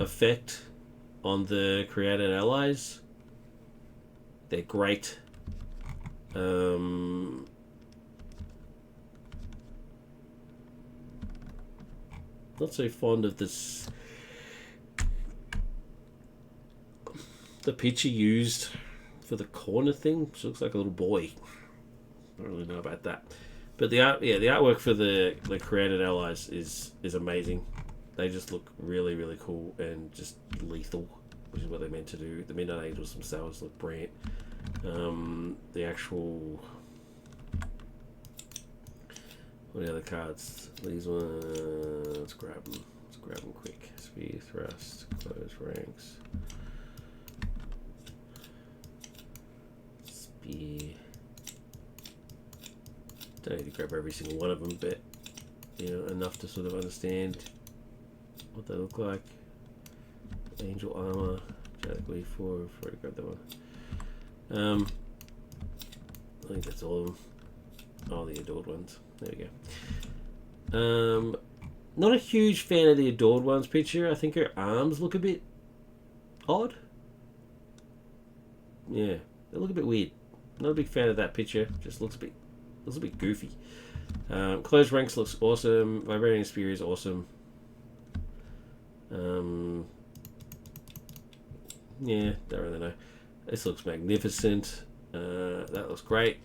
effect on the created allies. They're great. Not so fond of this. The picture used for the corner thing, which looks like a little boy. I don't really know about that, but the art, the artwork for the created allies is amazing. They just look really, really cool and just lethal, which is what they're meant to do. The Midnight Angels themselves look brilliant. The actual, what are the other cards? These ones. Let's grab them. Let's grab them quick. Speed, thrust, close ranks. Speed. Don't need to grab every single one of them, but enough to sort of understand what they look like. Angel armor, Jadwick 4. I've already grabbed that one. I think that's all of them. Oh, the adored ones. There we go. Not a huge fan of the adored ones picture. I think her arms look a bit odd. Yeah, they look a bit weird. Not a big fan of that picture. Just looks a bit goofy. Closed ranks looks awesome. Vibrating Spear is awesome. Yeah, don't really know. This looks magnificent. That looks great.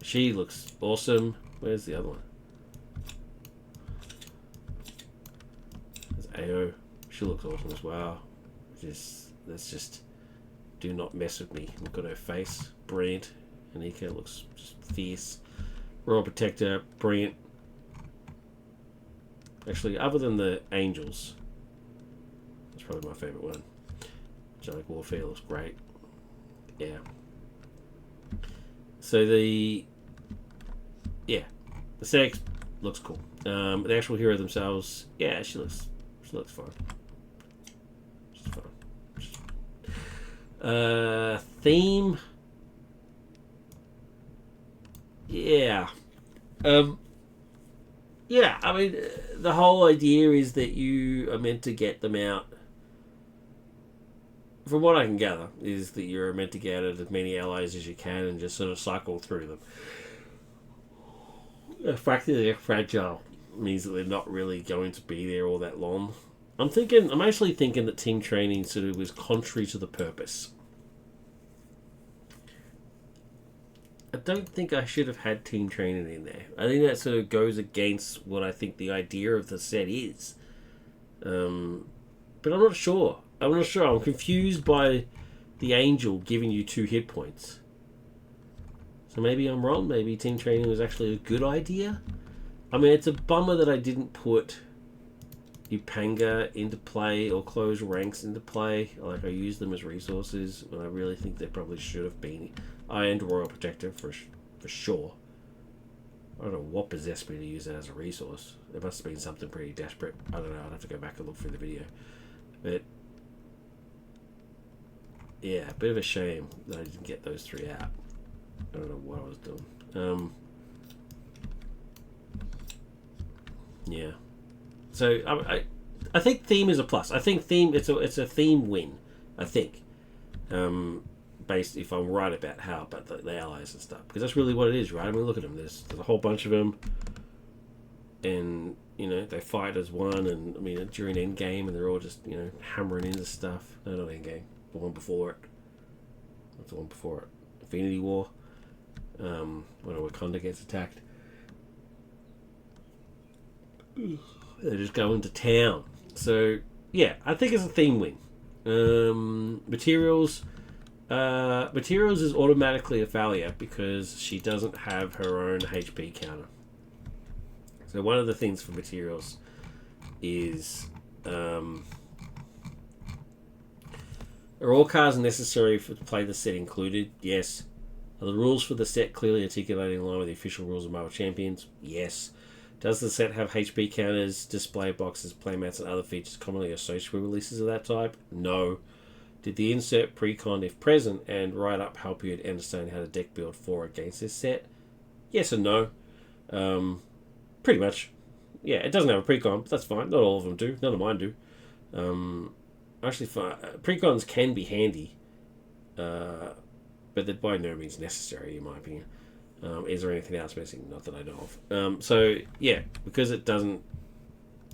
She looks awesome. Where's the other one? There's AO. She looks awesome as well. Let's just do not mess with me. Look at her face. Brilliant. Anika looks just fierce. Royal Protector, brilliant. Actually, other than the Angels, that's probably my favourite one. Angelic Warfare looks great. Yeah. So the sex looks cool. The actual hero themselves, yeah, she looks fine. She's fine. Theme. Yeah. Yeah, I mean, the whole idea is that you are meant to get them out. From what I can gather, is that you're meant to get out as many allies as you can and just sort of cycle through them. The fact that they're fragile means that they're not really going to be there all that long. I'm actually thinking that team training sort of was contrary to the purpose. I don't think I should have had team training in there. I think that sort of goes against what I think the idea of the set is. But I'm not sure. I'm confused by the angel giving you 2 hit points. So maybe I'm wrong. Maybe team training was actually a good idea. I mean, it's a bummer that I didn't put Upanga into play or close ranks into play. Like, I used them as resources when I really think they probably should have been. And Royal Protector for sure. I don't know what possessed me to use that as a resource. It must have been something pretty desperate. I don't know. I'd have to go back and look through the video. But yeah, a bit of a shame that I didn't get those 3 out. I don't know what I was doing. Yeah. So I think theme is a plus. I think theme it's a theme win. I think. Based if I'm right about the allies and stuff, because that's really what it is, right? I mean, look at them. There's a whole bunch of them, and they fight as one. And I mean, during Endgame, and they're all just hammering into stuff. No, not Endgame. The one before it. What's the one before it? Infinity War. When Wakanda gets attacked, they just go into town. So yeah, I think it's a theme win. Materials. Materials is automatically a failure because she doesn't have her own HP counter. So one of the things for materials is are all cards necessary to play the set included? Yes. Are the rules for the set clearly articulated in line with the official rules of Marvel Champions? Yes. Does the set have HP counters, display boxes, playmats, and other features commonly associated with releases of that type? No. Did the insert precon, if present, and write-up help you to understand how to deck build for against this set? Yes and no. Pretty much. Yeah, it doesn't have a precon, but that's fine. Not all of them do. None of mine do. Actually, precons can be handy, but they're by no means necessary, in my opinion. Is there anything else missing? Not that I know of. So, yeah, because it doesn't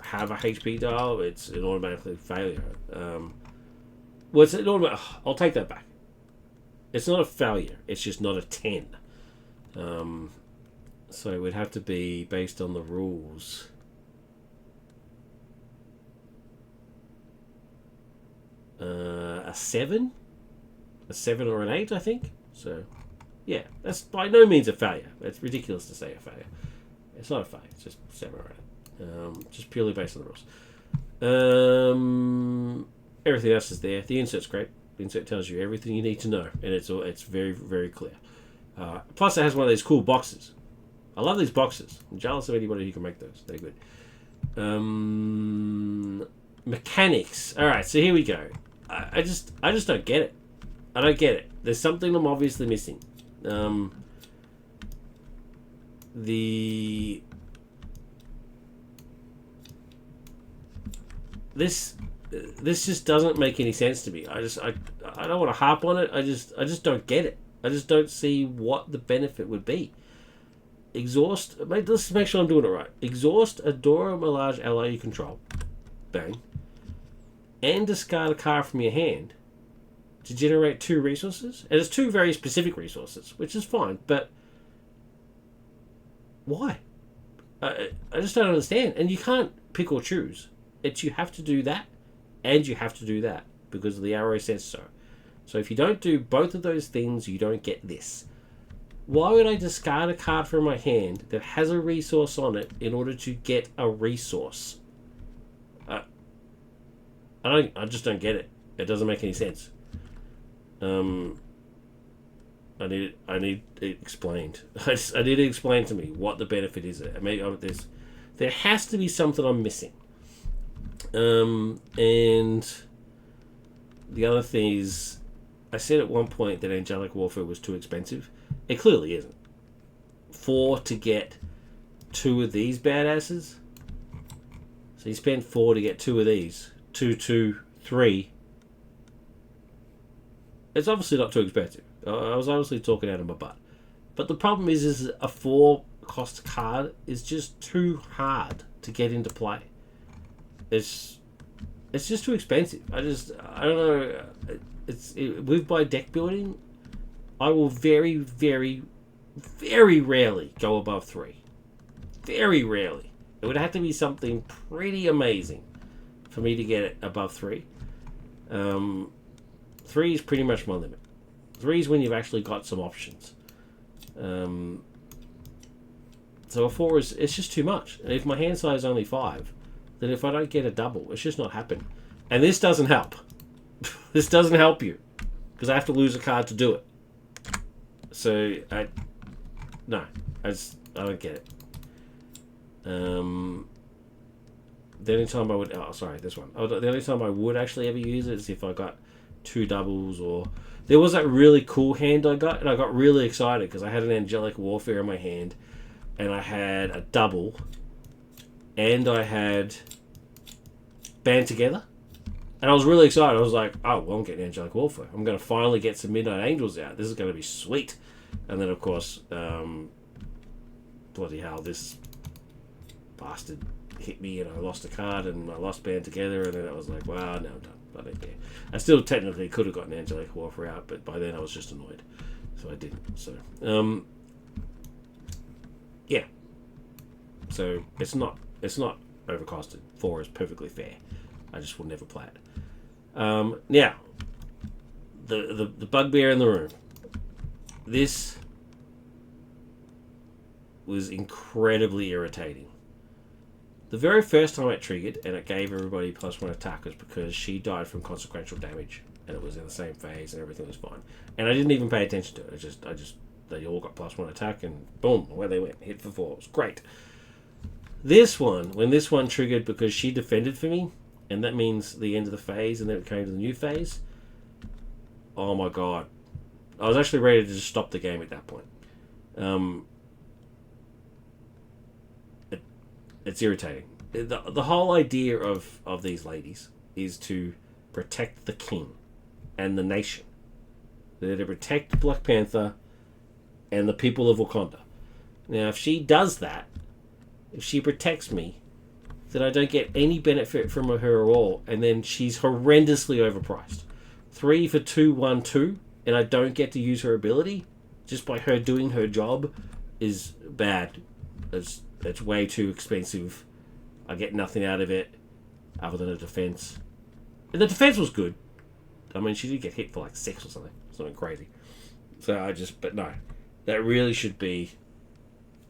have a HP dial, it's an automatically failure. Well, it's an automatic... I'll take that back. It's not a failure. It's just not a 10. So it would have to be based on the rules. A 7? A 7 or an 8, I think. So, yeah, that's by no means a failure. It's ridiculous to say a failure. It's not a failure. It's just 7 or 8. Just purely based on the rules. Everything else is there. The insert's great. The insert tells you everything you need to know, and it's very, very clear. Plus, it has one of these cool boxes. I love these boxes. I'm jealous of anybody who can make those. They're good. Mechanics. All right, so here we go. I just don't get it. I don't get it. There's something I'm obviously missing. This just doesn't make any sense to me. I don't want to harp on it. I just don't get it. I just don't see what the benefit would be. Exhaust. Let's make sure I'm doing it right. Exhaust a Dora Milaje ally you control. Bang. And discard a card from your hand to generate 2 resources. And it's 2 very specific resources, which is fine. But why? I just don't understand. And you can't pick or choose. You have to do that, and you have to do that because the arrow says so. So if you don't do both of those things, you don't get this. Why would I discard a card from my hand that has a resource on it in order to get a resource? I just don't get it. It doesn't make any sense. I need it explained. I need it explained to me what the benefit is. There has to be something I'm missing. And the other thing is, I said at one point that Angelic Warfare was too expensive. It clearly isn't. 4 to get 2 of these badasses. So you spend 4 to get 2 of these. 2, 2, 3. It's obviously not too expensive. I was obviously talking out of my butt. But the problem is a 4 cost card is just too hard to get into play. It's just too expensive. I don't know. With my deck building, I will very, very, very rarely go above 3. Very rarely. It would have to be something pretty amazing for me to get it above 3. 3 is pretty much my limit. 3 is when you've actually got some options. So a 4 it's just too much. And if my hand size is only 5, then if I don't get a double, it's just not happening. And this doesn't help. This doesn't help you. Because I have to lose a card to do it. So, I don't get it. The only time I would... Oh, sorry, this one. The only time I would actually ever use it is if I got 2 doubles or... There was that really cool hand I got, and I got really excited because I had an Angelic Warfare in my hand, and I had a double, and I had Band Together. And I was really excited. I was like, oh, well, I'm getting Angelic Warfare. I'm going to finally get some Midnight Angels out. This is going to be sweet. And then, of course, bloody hell, this bastard hit me and I lost a card and I lost Band Together. And then I was like, wow, now I'm done. I don't care. I still technically could have gotten Angelic Warfare out, but by then I was just annoyed. So I didn't. So, yeah. So it's not overcosted. 4 is perfectly fair. I just will never play it. Now, the bugbear in the room. This was incredibly irritating. The very first time it triggered and it gave everybody +1 attack was because she died from consequential damage and it was in the same phase and everything was fine. And I didn't even pay attention to it. They all got +1 attack and boom, away they went. Hit for 4. It was great. When this one triggered because she defended for me, and that means the end of the phase and then it came to the new phase. Oh my god. I was actually ready to just stop the game at that point. It's irritating. The whole idea of these ladies is to protect the king and the nation. They're to protect Black Panther and the people of Wakanda. Now, if she does that, if she protects me, then I don't get any benefit from her at all, and then she's horrendously overpriced. 3 for 212, and I don't get to use her ability just by her doing her job is bad. It's way too expensive. I get nothing out of it other than a defense. And the defense was good. I mean, she did get hit for like 6 or something crazy. But no, that really should be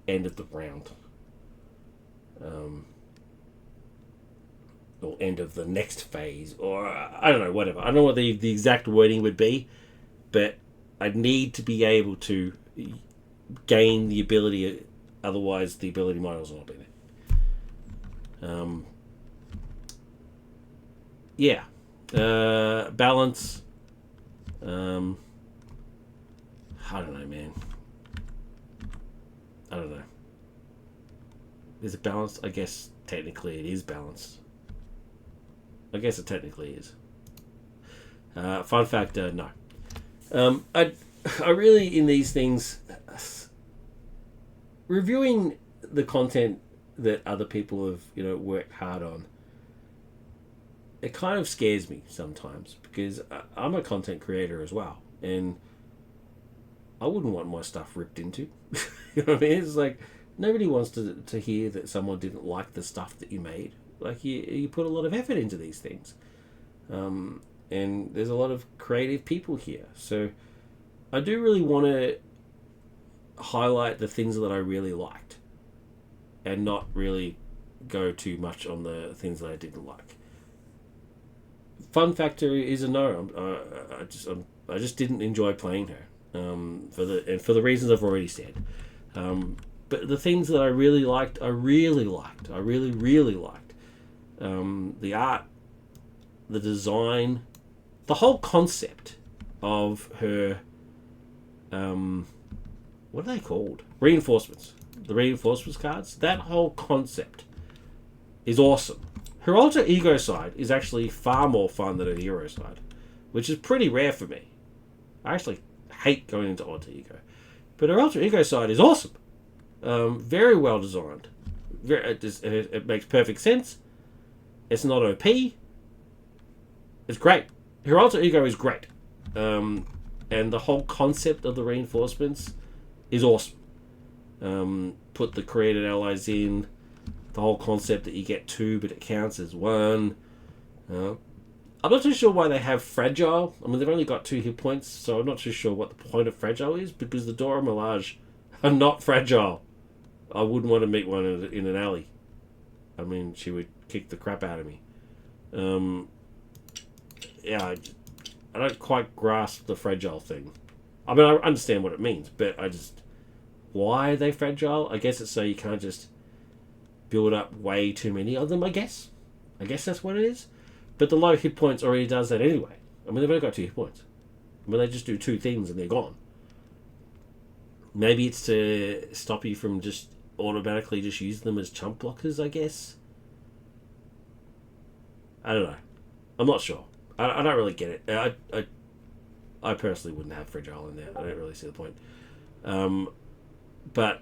end of the round. Or end of the next phase, or I don't know, whatever. I don't know what the exact wording would be, but I'd need to be able to gain the ability, otherwise the ability might as well be there. Balance. I don't know, man. I don't know. Is it balanced? I guess technically it is balanced. I guess it technically is. Fun fact, no. I really, in these things, reviewing the content that other people have, worked hard on, it kind of scares me sometimes because I'm a content creator as well, and I wouldn't want my stuff ripped into. You know what I mean? It's like nobody wants to hear that someone didn't like the stuff that you made. Like you put a lot of effort into these things, and there's a lot of creative people here. So I do really want to highlight the things that I really liked, and not really go too much on the things that I didn't like. Fun factor is a no. I just didn't enjoy playing her, for the reasons I've already said. But the things that I really liked, I really liked. The art, the design, the whole concept of her, what are they called? Reinforcements. The reinforcements cards. That whole concept is awesome. Her alter ego side is actually far more fun than her hero side, which is pretty rare for me. I actually hate going into alter ego. But her alter ego side is awesome. Very well designed. It makes perfect sense. It's not OP. It's great. Her alter ego is great. And the whole concept of the reinforcements is awesome. Put the created allies in. The whole concept that you get 2, but it counts as 1. I'm not too sure why they have fragile. I mean, they've only got 2 hit points, so I'm not too sure what the point of fragile is, because the Dora Milaje are not fragile. I wouldn't want to meet one in an alley. I mean, she would kick the crap out of me. I don't quite grasp the fragile thing. I mean, I understand what it means, but why are they fragile? I guess it's so you can't just build up way too many of them, I guess. I guess that's what it is. But the low hit points already does that anyway. I mean, they've only got 2 hit points. I mean, they just do 2 things and they're gone. Maybe it's to stop you from just automatically just using them as chump blockers, I guess. I don't know. I'm not sure. I don't really get it. I personally wouldn't have fragile in there. I don't really see the point. But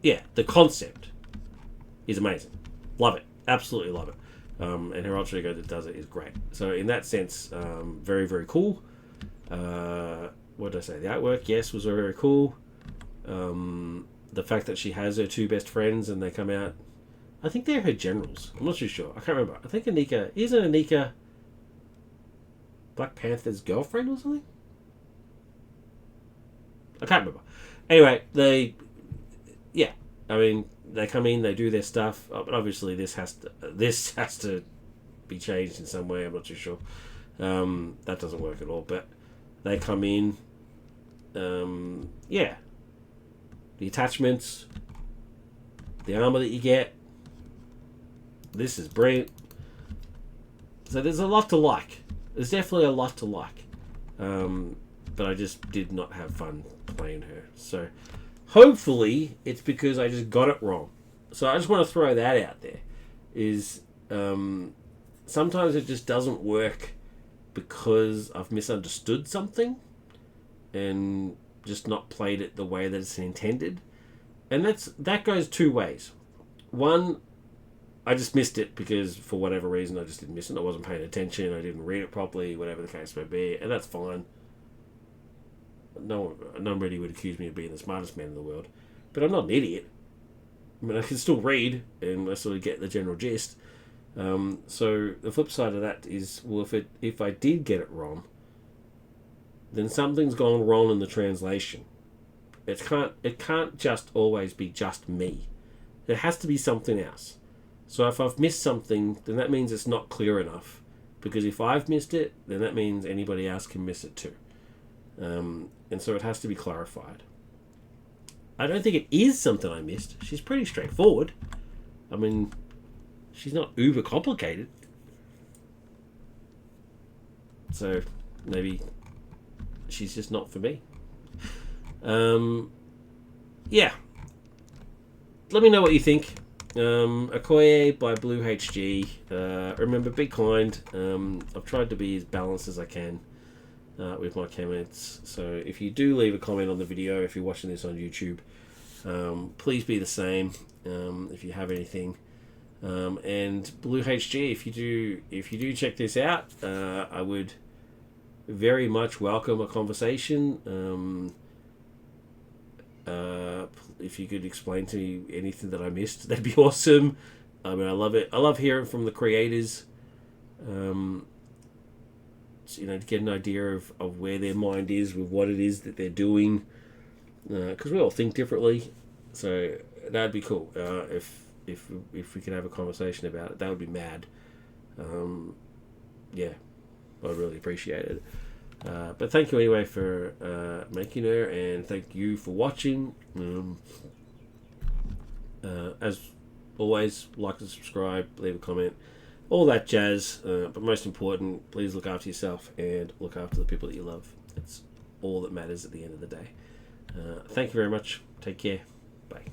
yeah, the concept is amazing. Love it. Absolutely love it. And her alter ego that does it is great. So in that sense, very, very cool. What did I say? The artwork, yes, was very, very cool. The fact that she has her 2 best friends and they come out I think they're her generals. I'm not too sure. I can't remember. I think Anika... Isn't Anika Black Panther's girlfriend or something? I can't remember. Anyway, they... Yeah. I mean, they come in, they do their stuff. But obviously this has to be changed in some way. I'm not too sure. That doesn't work at all. But they come in. Yeah. The attachments. The armor that you get. This is brilliant. So there's a lot to like. There's definitely a lot to like. But I just did not have fun playing her. So hopefully it's because I just got it wrong. So I just want to throw that out there. Is sometimes it just doesn't work because I've misunderstood something and just not played it the way that it's intended. And that goes two ways. One, I just missed it because for whatever reason I just didn't miss it. I wasn't paying attention. I didn't read it properly, whatever the case may be, and that's fine. Nobody would accuse me of being the smartest man in the world, but I'm not an idiot. I mean, I can still read and I sort of get the general gist. So the flip side of that is, well, if I did get it wrong, then something's gone wrong in the translation. It can't just always be just me. There has to be something else. So if I've missed something, then that means it's not clear enough. Because if I've missed it, then that means anybody else can miss it too. And so it has to be clarified. I don't think it is something I missed. She's pretty straightforward. I mean, she's not uber complicated. So maybe she's just not for me. Yeah. Let me know what you think. Okoye by Bluehg. Remember, be kind. I've tried to be as balanced as I can with my comments. So if you do leave a comment on the video, if you're watching this on YouTube, please be the same. If you have anything, and Bluehg, if you do check this out, I would very much welcome a conversation. If you could explain to me anything that I missed, that'd be awesome. I mean, I love it. I love hearing from the creators. To get an idea of where their mind is with what it is that they're doing. Because we all think differently, so that'd be cool. If we could have a conversation about it, that would be mad. Yeah, I'd really appreciate it. But thank you anyway for making her, and thank you for watching. As always, like and subscribe, leave a comment, all that jazz. But most important, please look after yourself and look after the people that you love. It's all that matters at the end of the day. Thank you very much. Take care. Bye.